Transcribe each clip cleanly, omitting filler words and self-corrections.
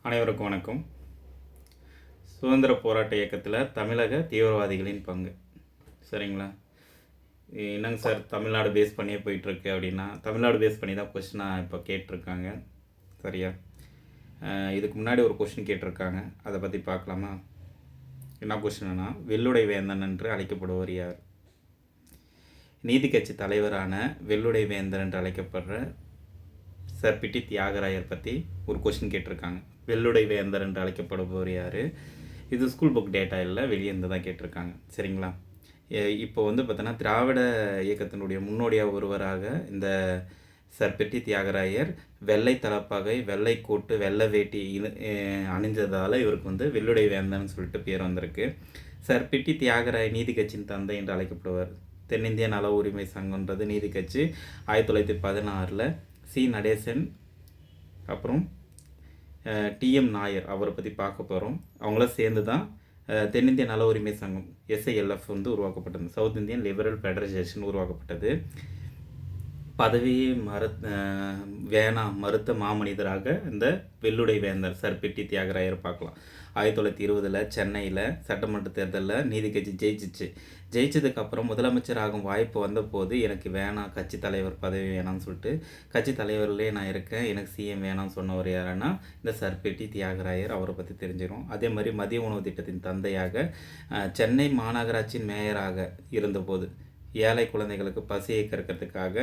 அனைவருக்கும் வணக்கம். சுதந்திர போராட்ட இயக்கத்தில் தமிழக தீவிரவாதிகளின் பங்கு. சரிங்களா? என்னங்க சார் தமிழ்நாடு பேஸ் பண்ணியே போயிட்டுருக்கு அப்படின்னா, தமிழ்நாடு பேஸ் பண்ணி தான் கொஸ்டினாக இப்போ கேட்டிருக்காங்க. சரியா? இதுக்கு முன்னாடி ஒரு கொஸ்டின் கேட்டிருக்காங்க, அதை பற்றி பார்க்கலாமா? என்ன கொஸ்டின்னா, வெள்ளுடை வேந்தன் என்று அழைக்கப்படுவர் யார்? நீதி கட்சி தலைவரான வெள்ளுடை வேந்தன் என்று அழைக்கப்படுற சார் பிட்டி தியாகராயர் பற்றி ஒரு கொஸ்டின் கேட்டிருக்காங்க. வெள்ளுடை வேந்தர் என்று அழைக்கப்படுபவர் யார்? இது ஸ்கூல் புக் டேட்டா இல்லை, வெளியே இருந்து தான் கேட்டிருக்காங்க. சரிங்களா? இப்போ பார்த்தோன்னா திராவிட இயக்கத்தினுடைய முன்னோடியாக ஒருவராக இந்த சார் பிட்டி தியாகராயர் வெள்ளை தலப்பாகை, வெள்ளை கோட்டு, வெள்ளை வேட்டி அணிஞ்சதால் இவருக்கு வெள்ளுடை வேந்தன் சொல்லிட்டு பேர் வந்திருக்கு. சார் பிட்டி தியாகராய நீதி கட்சியின் தந்தை என்று அழைக்கப்படுவார். தென்னிந்திய நல உரிமை சங்கம்ன்றது நீதி கட்சி 1916 சி நடேசன் அப்புறம் டிஎம் நாயர் அவரை பற்றி பார்க்க போகிறோம். அவங்களாம் சேர்ந்து தான் தென்னிந்திய நல உரிமை சங்கம் எஸ்ஐஎல்எஃப் உருவாக்கப்பட்டது. சவுத் இந்தியன் லிபரல் ஃபெடரேஷன் உருவாக்கப்பட்டது. பதவியை மறுத்த மாமனிதராக இந்த வெள்ளுடை வேந்தர் சார் பிட்டி தியாகராயர் பார்க்கலாம். 1920 சென்னையில் சட்டமன்ற தேர்தலில் நீதி கட்சி ஜெயிச்சதுக்கப்புறம் முதலமைச்சராகும் வாய்ப்பு வந்தபோது எனக்கு வேணாம், கட்சி தலைவர் பதவி வேணாம்னு சொல்லிட்டு கட்சி தலைவர்லேயே நான் இருக்கேன், எனக்கு சிஎம் வேணாம்னு சொன்னவர் யாருன்னா இந்த சார் பிட்டி தியாகராயர். அவரை பற்றி தெரிஞ்சிடும். அதே மாதிரி மதிய உணவு திட்டத்தின் தந்தையாக சென்னை மாநகராட்சியின் மேயராக இருந்தபோது ஏழை குழந்தைகளுக்கு பசியை கற்கிறதுக்காக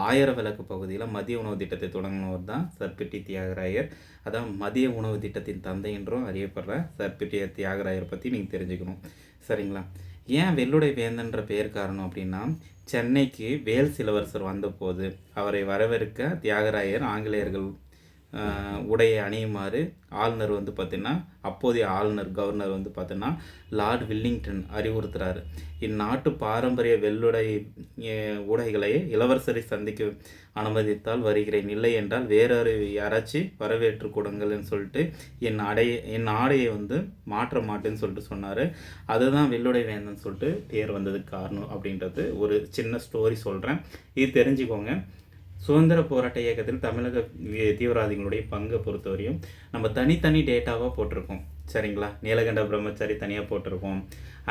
1000 விளக்கு பகுதியில் மதிய உணவு திட்டத்தை தொடங்கினவர் தான் சார் பிட்டி தியாகராயர். அதான் மதிய உணவு திட்டத்தின் தந்தை என்றும் அறியப்படுற சார் பிட்டி தியாகராயர் பற்றி நீங்கள் தெரிஞ்சுக்கணும். சரிங்களா? ஏன் வெள்ளுடை வேந்தன்ற பெயர் காரணம் அப்படின்னா, சென்னைக்கு வேல் சிலவரசர் வந்தபோது அவரை வரவேற்க தியாகராயர் ஆங்கிலேயர்கள் உடையை அணியுமாறு ஆளுநர் பார்த்திங்கன்னா அப்போதைய ஆளுநர் கவர்னர் பார்த்திங்கன்னா லார்ட் வில்லிங்டன் அறிவுறுத்துகிறாரு. இந்நாட்டு பாரம்பரிய வெள்ளுடை உடைகளை இளவரசரை சந்திக்க அனுமதித்தால் வருகிறேன், இல்லை என்றால் வேறொரு யாராச்சும் வரவேற்று கொடுங்கள்னு சொல்லிட்டு என் ஆடையை மாற்ற மாட்டேன்னு சொல்லிட்டு சொன்னார். அதுதான் வெள்ளுடை வேந்தன் சொல்லிட்டு பேர் வந்ததுக்கு காரணம் அப்படின்றது ஒரு சின்ன ஸ்டோரி சொல்கிறேன். இது தெரிஞ்சுக்கோங்க. சுதந்திர போராட்ட இயக்கத்தில் தமிழக தீவிரவாதிகளுடைய பங்கை பொறுத்தவரையும் நம்ம தனித்தனி டேட்டாவாக போட்டிருக்கோம். சரிங்களா? நீலகண்ட பிரம்மச்சாரி தனியாக போட்டிருக்கோம்,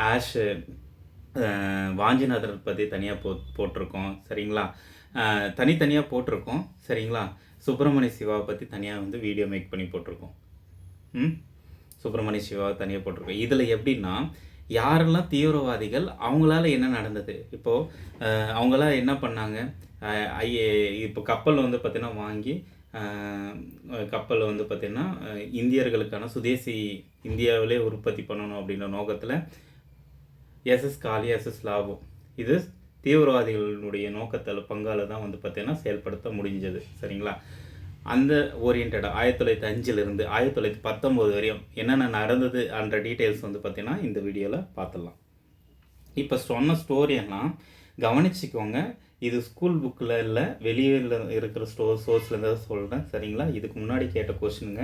ஆஷ் வாஞ்சிநாதர் பற்றி தனியாக போட்டிருக்கோம். சரிங்களா? தனித்தனியாக போட்டிருக்கோம். சரிங்களா? சுப்பிரமணிய சிவாவை பற்றி தனியாக வீடியோ மேக் பண்ணி போட்டிருக்கோம். சுப்பிரமணிய சிவாவை தனியாக போட்டிருக்கோம். இதில் எப்படின்னா, யாரெல்லாம் தீவிரவாதிகள், அவங்களால என்ன நடந்தது, இப்போது அவங்களாம் என்ன பண்ணாங்க, இப்போ கப்பல் பார்த்திங்கன்னா வாங்கி கப்பல் பார்த்திங்கன்னா இந்தியர்களுக்கான சுதேசி இந்தியாவிலே உற்பத்தி பண்ணணும் அப்படின்ற நோக்கத்தில் எஸ்எஸ் காளி, எஸ்எஸ் லாபோ இது தீவிரவாதிகளுடைய நோக்கத்தில் பங்கால் தான் பார்த்திங்கன்னா செயல்படுத்த முடிஞ்சது. சரிங்களா? அந்த ஓரியன்டாக 1905 1919 வரையும் என்னென்ன நடந்தது என்ற டீட்டெயில்ஸ் பார்த்திங்கன்னா இந்த வீடியோவில் பார்த்துடலாம். இப்போ சொன்ன ஸ்டோரியெல்லாம் கவனிச்சிக்கோங்க. இது ஸ்கூல் புக்கில் இல்லை, வெளியில் இருக்கிற சோர்ஸ்லேருந்து தான் சொல்கிறேன். சரிங்களா? இதுக்கு முன்னாடி கேட்ட கொஸ்டினுங்க,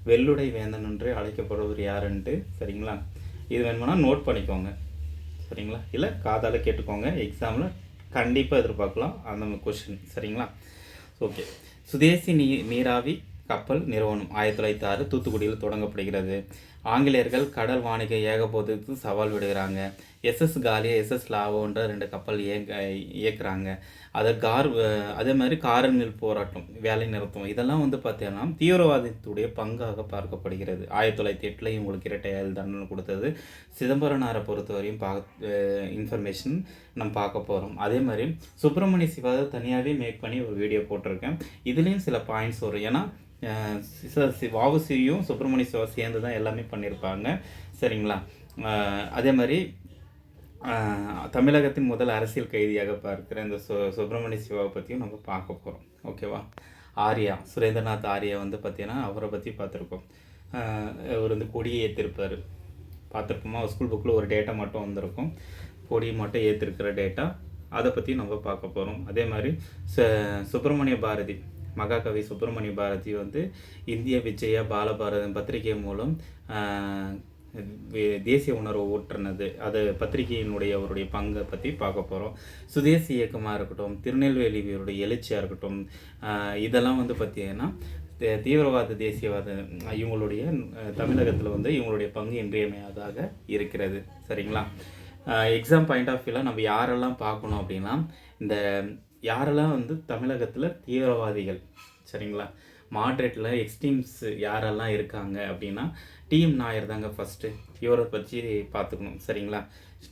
வெள்ளுடை வேந்தன் என்று அழைக்கப்படுவர் யாருன்ட்டு. சரிங்களா? இது வேணும்னா நோட் பண்ணிக்கோங்க. சரிங்களா? இல்லை காதால் கேட்டுக்கோங்க, எக்ஸாமில் கண்டிப்பாக எதிர்பார்க்கலாம் அந்த கொஸ்டின். சரிங்களா? ஓகே. சுதேசி நீராவி கப்பல் நிறுவனம் 1906 தூத்துக்குடியில் தொடங்கப்படுகிறது. ஆங்கிலேயர்கள் கடல் வாணிக ஏகபோதத்துக்கு சவால் விடுகிறாங்க. எஸ்எஸ் காலியா, எஸ்எஸ் லாவோன்ற 2 கப்பல் இயக்குறாங்க. அதே மாதிரி காரன்மில் போராட்டம், வேலை நிறுத்தம், இதெல்லாம் பார்த்தீங்கன்னா தீவிரவாதத்துடைய பங்காக பார்க்கப்படுகிறது. 1908 இவங்களுக்கு இரட்டை ஆயுள் தண்டனை கொடுத்தது. சிதம்பரனாரை பொறுத்தவரையும் இன்ஃபர்மேஷன் நம்ம பார்க்க போகிறோம். அதே மாதிரி சுப்பிரமணிய சிவாவை தனியாகவே மேக் பண்ணி ஒரு வீடியோ போட்டிருக்கேன். இதுலேயும் சில பாயிண்ட்ஸ் வரும். ஏன்னா வாவுசியும் சுப்பிரமணிய சிவா சேர்ந்து தான் எல்லாமே பண்ணியிருப்பாங்க. சரிங்களா? அதே மாதிரி தமிழகத்தின் முதல் அரசியல் கைதியாக பார்க்குற இந்த சுப்பிரமணிய சிவாவை பற்றியும் நம்ம பார்க்க போகிறோம். ஓகேவா? ஆர்யா, சுரேந்திரநாத் ஆர்யா பார்த்திங்கன்னா அவரை பற்றி பார்த்துருக்கோம். அவர் கொடியை ஏற்றிருப்பார், பார்த்துருப்போமா? ஸ்கூல் புக்கில் ஒரு டேட்டா மட்டும் வந்திருக்கும், கொடியை மட்டும் ஏற்றிருக்கிற டேட்டா, அதை பற்றி நம்ம பார்க்க போகிறோம். அதே மாதிரி சுப்பிரமணிய பாரதி, மகாகவி சுப்பிரமணிய பாரதி இந்திய விஜயா பாலபாரதம் பத்திரிகை மூலம் தேசிய உணர்வை ஊற்றினது. அது பத்திரிகையினுடைய அவருடைய பங்கை பற்றி பார்க்க போகிறோம். சுதேசி இயக்கமாக இருக்கட்டும், திருநெல்வேலியோடைய எழுச்சியாக இருக்கட்டும், இதெல்லாம் பார்த்திங்கன்னா தீவிரவாத தேசியவாத இவங்களுடைய தமிழகத்தில் வந்து இவங்களுடைய பங்கு இன்றியமையாதாக இருக்கிறது. சரிங்களா? எக்ஸாம் பாயிண்ட் ஆஃப் வியூவில் நம்ம யாரெல்லாம் பார்க்கணும் அப்படின்னா, இந்த யாரெல்லாம் வந்து தமிழகத்தில் தீவிரவாதிகள், சரிங்களா, மாட்ரேட்டில் எக்ஸ்ட்ரீம்ஸ் யாரெல்லாம் இருக்காங்க அப்படின்னா, டிஎம் நாயர் தாங்க ஃபஸ்ட்டு. இவரை பற்றி பார்த்துக்கணும். சரிங்களா?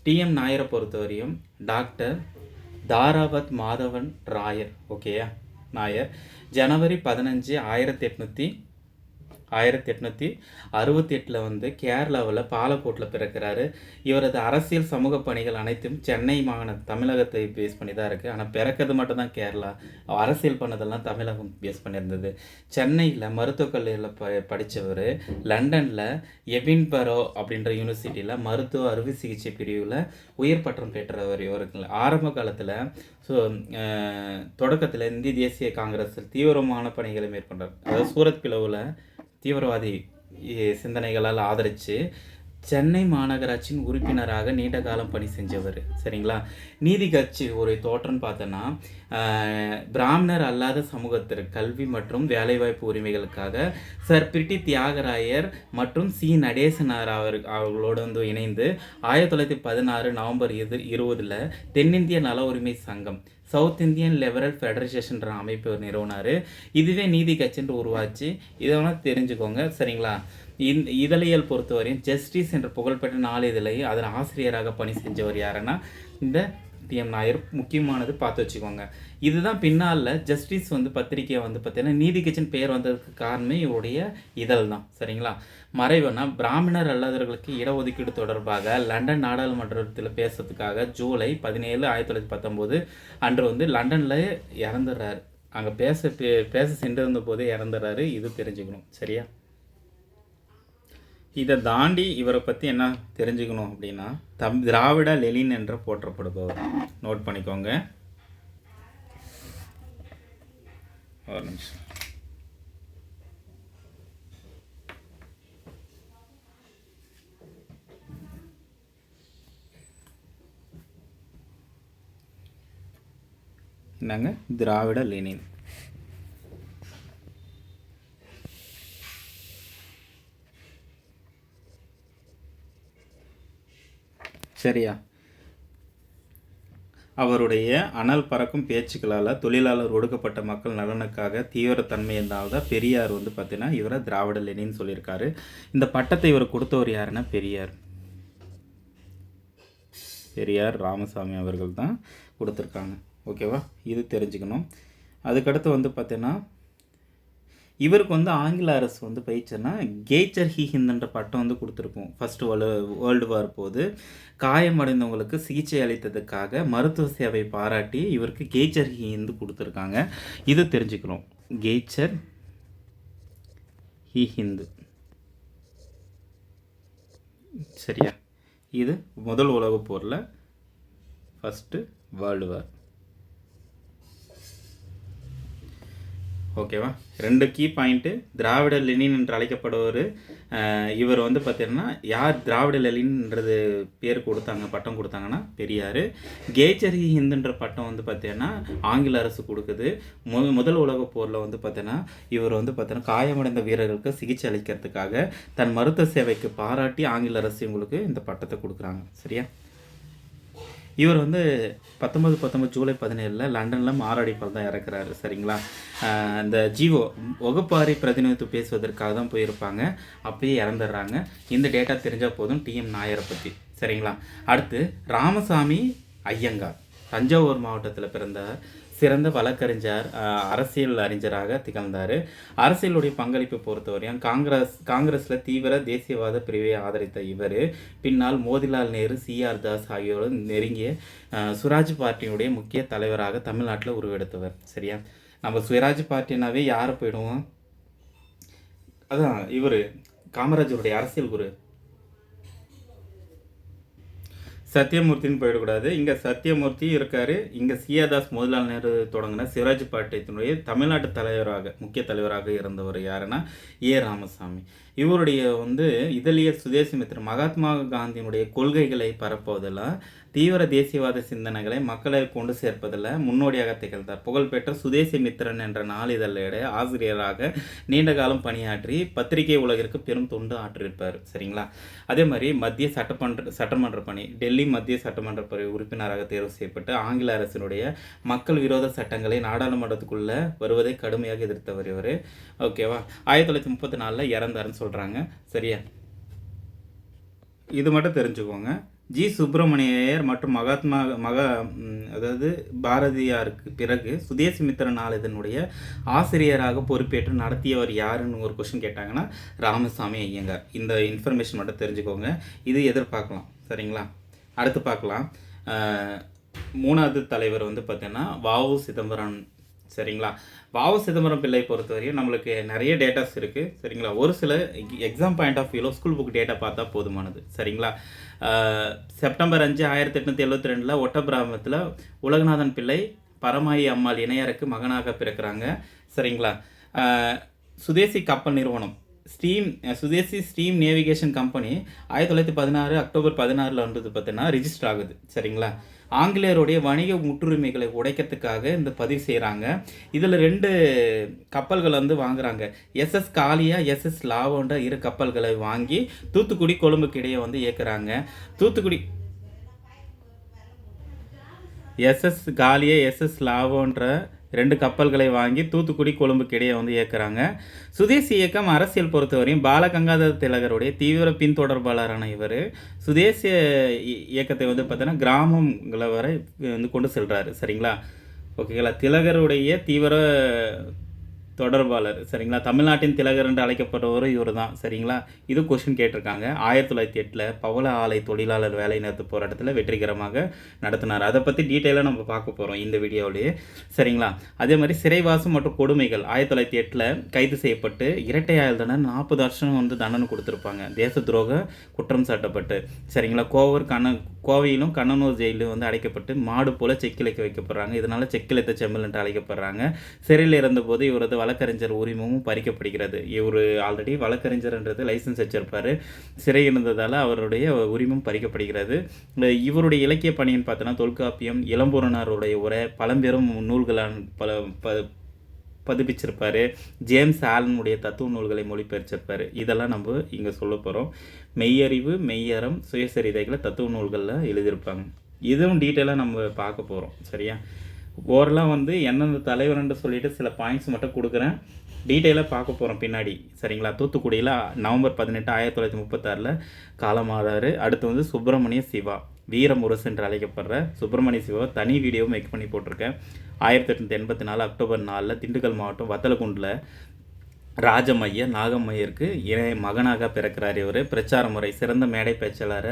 டிஎம் நாயரை பொறுத்தவரையும் டாக்டர் தாராவத் மாதவன் ராயர், ஓகேயா, நாயர் ஜனவரி 15, 1868 வந்து கேரளாவில் பாலக்கோட்டில் பிறக்கிறாரு. இவரது அரசியல் சமூக பணிகள் அனைத்தும் சென்னை தமிழகத்தை பேஸ் பண்ணி தான் இருக்குது. ஆனால் பிறக்கிறது மட்டும்தான் கேரளா, அரசியல் பண்ணதெல்லாம் தமிழகம் பேஸ் பண்ணியிருந்தது. சென்னையில் மருத்துவக் கல்லூரியில் படித்தவர், லண்டனில் எபின்பரோ அப்படின்ற யூனிவர்சிட்டியில் மருத்துவ அறுவை சிகிச்சை பிரிவில் உயர் பட்டம் பெற்றவர். இவருக்கு ஆரம்ப காலத்தில் தொடக்கத்தில் இந்திய தேசிய காங்கிரஸில் தீவிரமான பணிகளை மேற்கொண்டார். அதாவது சூரத் பிளவில் தீவிரவாதி சிந்தனைகளால் ஆதரித்து சென்னை மாநகராட்சியின் உறுப்பினராக நீண்ட காலம் பணி செஞ்சவர். சரிங்களா? நீதி கட்சி ஒரு தோற்றம்னு பார்த்தோன்னா, பிராமணர் அல்லாத சமூகத்திற்கு கல்வி மற்றும் வேலைவாய்ப்பு உரிமைகளுக்காக சர் பிரிட்டி தியாகராயர் மற்றும் சி நடேசனார் அவர்களோடு வந்து இணைந்து 1916 நவம்பர் 20 தென்னிந்திய நல உரிமை சங்கம், சவுத் இந்தியன் லிபரல் ஃபெடரேஷன்ற அமைப்பு நிறுவனார். இதுவே நீதி கட்சின்று உருவாச்சு. இதை வேணால் தெரிஞ்சுக்கோங்க. சரிங்களா? இதழியல் பொறுத்தவரையும் ஜஸ்டிஸ் என்ற புகழ்பெற்ற நாளிதழை அதன் ஆசிரியராக பணி செஞ்சவர் யாருன்னா இந்த டிஎம் நாயர். முக்கியமானது பார்த்து வச்சுக்கோங்க. இதுதான் பின்னால் ஜஸ்டிஸ் வந்து பத்திரிகை வந்து பார்த்தீங்கன்னா நீதி கட்சியின் பெயர் வந்ததுக்கு காரணமே இவருடைய இதழ் தான். சரிங்களா? மறைவுனா பிராமணர் அல்லாதவர்களுக்கு இடஒதுக்கீடு தொடர்பாக லண்டன் நாடாளுமன்றத்தில் பேசுறதுக்காக ஜூலை 17, 1919 அன்று வந்து லண்டனில் இறந்துடுறாரு. அங்கே பேச சென்றிருந்த போதே இறந்துடுறாரு. இது தெரிஞ்சுக்கணும். சரியா? இதை தாண்டி இவரை பற்றி என்ன தெரிஞ்சுக்கணும் அப்படின்னா, திராவிட லெனின் என்று போற்றப்படுபவர். நோட் பண்ணிக்கோங்க. ஒரு நிமிஷம். என்னங்க? திராவிட லெனின். சரியா? அவருடைய அனல் பறக்கும் பேச்சுக்களால் தொழிலாளர் ஒடுக்கப்பட்ட மக்கள் நலனுக்காக தீவிரத்தன்மை இருந்தால் தான் பெரியார் வந்து பார்த்தீங்கன்னா இவரை திராவிட லெனின்னு சொல்லியிருக்காரு. இந்த பட்டத்தை இவர் கொடுத்தவர் யாருன்னா பெரியார் ராமசாமி அவர்கள் தான் கொடுத்துருக்காங்க. ஓகேவா? இது தெரிஞ்சுக்கணும். அதுக்கடுத்து வந்து பார்த்தீங்கன்னா இவருக்கு வந்து ஆங்கில அரசு வந்து பயிற்சின்னா கேச்சர் ஹி ஹிந்துன்ற பட்டம் வந்து கொடுத்துருக்கோம். ஃபஸ்ட்டு வேர்ல்டு வார் போது காயமடைந்தவங்களுக்கு சிகிச்சை அளித்ததுக்காக மருத்துவ சேவை பாராட்டி இவருக்கு கேச்சர் ஹி ஹிந்து கொடுத்துருக்காங்க. இது தெரிஞ்சுக்கணும். Catcher he Hindu. சரியா? இது முதல் உலகப் போரில் ஃபஸ்ட்டு வேர்ல்டு வார். ஓகேவா? 2 கீ பாயிண்ட்டு. திராவிட லெனின் என்று அழைக்கப்படுவர் இவர் வந்து பார்த்தீங்கன்னா யார் திராவிட லெனின்ன்றது பேர் கொடுத்தாங்க, பட்டம் கொடுத்தாங்கன்னா பெரியார். கேச்சர் ஹி ஹிந்துன்ற பட்டம் வந்து பார்த்தீங்கன்னா ஆங்கில அரசு கொடுக்குது. முதல் உலகப் போரில் வந்து பார்த்தீங்கன்னா இவர் வந்து பார்த்தீங்கன்னா காயமடைந்த வீரர்களுக்கு சிகிச்சை அளிக்கிறதுக்காக தன் மருத்துவ சேவைக்கு பாராட்டி ஆங்கில அரசு இவங்களுக்கு இந்த பட்டத்தை கொடுக்குறாங்க. சரியா? இவர் வந்து 1919 ஜூலை 17 லண்டனில் மாரடைப்பால் தான் இறக்குறாரு. சரிங்களா? இந்த ஜீவோ வகுப்பாரி பிரதிநிதித்துவம் பேசுவதற்காக தான் போயிருப்பாங்க. அப்பயே இறந்துடுறாங்க. இந்த டேட்டா தெரிஞ்சால் போதும் டிஎம் நாயரை பற்றி. சரிங்களா? அடுத்து ராமசாமி ஐயங்கார் தஞ்சாவூர் மாவட்டத்தில் பிறந்தார். சிறந்த வழக்கறிஞர், அரசியல் அறிஞராக திகழ்ந்தார். அரசியலுடைய பங்களிப்பு பொறுத்தவரையும் காங்கிரஸில் தீவிர தேசியவாத பிரிவை ஆதரித்த இவர் பின்னால் மோதிலால் நேரு, சிஆர் தாஸ் ஆகியோரும் நெருங்கிய சுராஜ் பார்ட்டியுடைய முக்கிய தலைவராக தமிழ்நாட்டில் உருவெடுத்தவர். சரியா? நம்ம சுயராஜ் பார்ட்டினாவே யாரை போயிடுவோம்? அதான் இவர் காமராஜருடைய அரசியல் குரு சத்யமூர்த்தின்னு போயிடக்கூடாது. இங்கே சத்யமூர்த்தி இருக்கார். இங்கே சிஆதாஸ் மோதிலால் நேரு தொடங்கின சிவராஜ் பார்ட்டியினுடைய தமிழ்நாட்டு தலைவராக முக்கிய தலைவராக இருந்தவர் யாருன்னா ராமசாமி. இவருடைய வந்து இதழிய சுதேசி மித்திர மகாத்மா காந்தியினுடைய கொள்கைகளை பரப்புவதெல்லாம் தீவிர தேசியவாத சிந்தனைகளை மக்களை கொண்டு சேர்ப்பதில் முன்னோடியாக திகழ்ந்தார். புகழ்பெற்ற சுதேசி மித்திரன் என்ற நாளிதழுடைய ஆசிரியராக நீண்ட காலம் பணியாற்றி பத்திரிகை உலகிற்கு பெரும் தொண்டு ஆற்றியிருப்பார். சரிங்களா? அதே மாதிரி மத்திய சட்டமன்ற பணி, டெல்லி மத்திய சட்டமன்ற உறுப்பினராக தேர்வு செய்யப்பட்டு ஆங்கில அரசினுடைய மக்கள் விரோத சட்டங்களை நாடாளுமன்றத்துக்குள்ளே வருவதை கடுமையாக எதிர்த்தவர் இவர். ஓகேவா? 1934 இறந்தாருன்னு சொல்கிறாங்க. சரியா? இது மட்டும் தெரிஞ்சுக்கோங்க. ஜி. சுப்பிரமணியர் மற்றும் அதாவது பாரதியாருக்கு பிறகு சுதேசி மித்திரன் நாளிதழுடைய ஆசிரியராக பொறுப்பேற்று நடத்தியவர் யாருன்னு ஒரு கொஸ்டின் கேட்டாங்கன்னா ராமசாமி ஐயங்கார். இந்த இன்ஃபர்மேஷன் மட்டும் தெரிஞ்சுக்கோங்க. இது எதிர்பார்க்கலாம். சரிங்களா? அடுத்து பார்க்கலாம். 3வது தலைவர் வந்து பார்த்தீங்கன்னா வ.உ. சிதம்பரம். சரிங்களா? வ.உ. சிதம்பரம் பிள்ளை பொறுத்தவரையும் நம்மளுக்கு நிறைய டேட்டாஸ் இருக்குது. சரிங்களா? ஒரு சில எக்ஸாம் பாயிண்ட் ஆஃப் வியூவில் ஸ்கூல் புக் டேட்டா பார்த்தா போதுமானது. சரிங்களா? செப்டம்பர் 5, 1872 ஒட்டப்பிராமத்தில் உலகநாதன் பிள்ளை பரமாயி அம்மாள் இணையருக்கு மகனாக பிறக்கிறாங்க. சரிங்களா? சுதேசி கப்பல் நிறுவனம் சுதேசி ஸ்டீம் நேவிகேஷன் கம்பெனி 1916 அக்டோபர் 16 வந்து பார்த்தீங்கன்னா ரிஜிஸ்டர் ஆகுது. சரிங்களா? ஆங்கிலேயருடைய வணிக முற்றுரிமைகளை உடைக்கிறதுக்காக இந்த பதிவு செய்கிறாங்க. இதில் 2 கப்பல்கள் வந்து வாங்குறாங்க. எஸ்எஸ் காளியா, எஸ்எஸ் லாவோன்ற 2 கப்பல்களை வாங்கி தூத்துக்குடி கொழும்புக்கு இடையே வந்து இயக்குறாங்க. தூத்துக்குடி எஸ்எஸ் காளியா, எஸ்எஸ் லாவோன்ற 2 கப்பல்களை வாங்கி தூத்துக்குடி கொழும்புக்கு இடையே வந்து இயக்குறாங்க. சுதேசி இயக்கம் அரசியல் பொறுத்தவரையும் பாலகங்காதர திலகருடைய தீவிர பின்தொடர்பாளரான இவர் சுதேசிய இயக்கத்தை வந்து பார்த்தீங்கன்னா கிராமங்களை வரை வந்து கொண்டு செல்கிறாரு. சரிங்களா? ஓகேங்களா? திலகருடைய தீவிர தொடர்பாளர். சரிங்களா? தமிழ்நாட்டின் திலகர் என்று அழைக்கப்படுறவரும் இவர் தான். சரிங்களா? இது கொஸ்டின் கேட்டிருக்காங்க. 1908 பவள ஆலை தொழிலாளர் வேலை நிறுத்த போராட்டத்தில் வெற்றிகரமாக நடத்தினார். அதை பற்றி டீட்டெயிலாக நம்ம பார்க்க போகிறோம் இந்த வீடியோவிலேயே. சரிங்களா? அதே மாதிரி சிறைவாசம் மற்றும் கொடுமைகள் 1908 கைது செய்யப்பட்டு இரட்டை ஆயுள் தண்டனை 40 வருஷம் வந்து தண்டனை கொடுத்துருப்பாங்க. தேச துரோக குற்றம் சாட்டப்பட்டு. சரிங்களா? கோவையிலும் கண்ணனூர் ஜெயிலும் வந்து அடைக்கப்பட்டு மாடு போல செக்கிலைக்க வைக்கப்படுறாங்க. இதனால் செக்கிலைத்த செம்மல் என்று அழைக்கப்படுறாங்க. சிறையில் இருந்தபோது இவரது வழக்கறிஞர் உரிமமும் பறிக்கப்படுகிறது. இவர் ஆல்ரெடி வழக்கறிஞர்ன்றது லைசன்ஸ் வச்சிருப்பார். சிறை இருந்ததால் அவருடைய உரிமம் பறிக்கப்படுகிறது. இவருடைய இலக்கிய பணின்னு பார்த்தோன்னா தொல்காப்பியம், இளம்பூரணருடைய உரை, பழம்பெரும் நூல்களான பதிப்பிச்சிருப்பார். ஜேம்ஸ் ஆலனுடைய தத்துவ நூல்களை மொழிபெயர்ச்சிருப்பார். இதெல்லாம் நம்ம இங்கே சொல்ல போகிறோம். மெய்யறிவு, மெய்யறம், சுயசரிதைகளை தத்துவ நூல்களில் எழுதியிருப்பாங்க. இதுவும் டீட்டெயிலாக நம்ம பார்க்க போகிறோம். சரியா? ஓரெல்லாம் வந்து எந்தெந்த தலைவர்ன்னு சொல்லிட்டு சில பாயிண்ட்ஸ் மட்டும் கொடுக்குறேன். டீட்டெயிலாக பார்க்க போகிறோம் பின்னாடி. சரிங்களா? தூத்துக்குடியில் நவம்பர் 18, 1936 காலமானார். அடுத்து வந்து சுப்பிரமணிய சிவா, வீரமுரசு என்று அழைக்கப்படுற சுப்பிரமணிய சிவா தனி வீடியோவும் மேக் பண்ணி போட்டிருக்கேன். 1884 அக்டோபர் 4 திண்டுக்கல் மாவட்டம் வத்தலக்குண்டில் ராஜமையர் நாகம்மையருக்கு மகனாக பிறக்கிறார். இவர் பிரச்சார முறை சிறந்த மேடை பேச்சாளர்.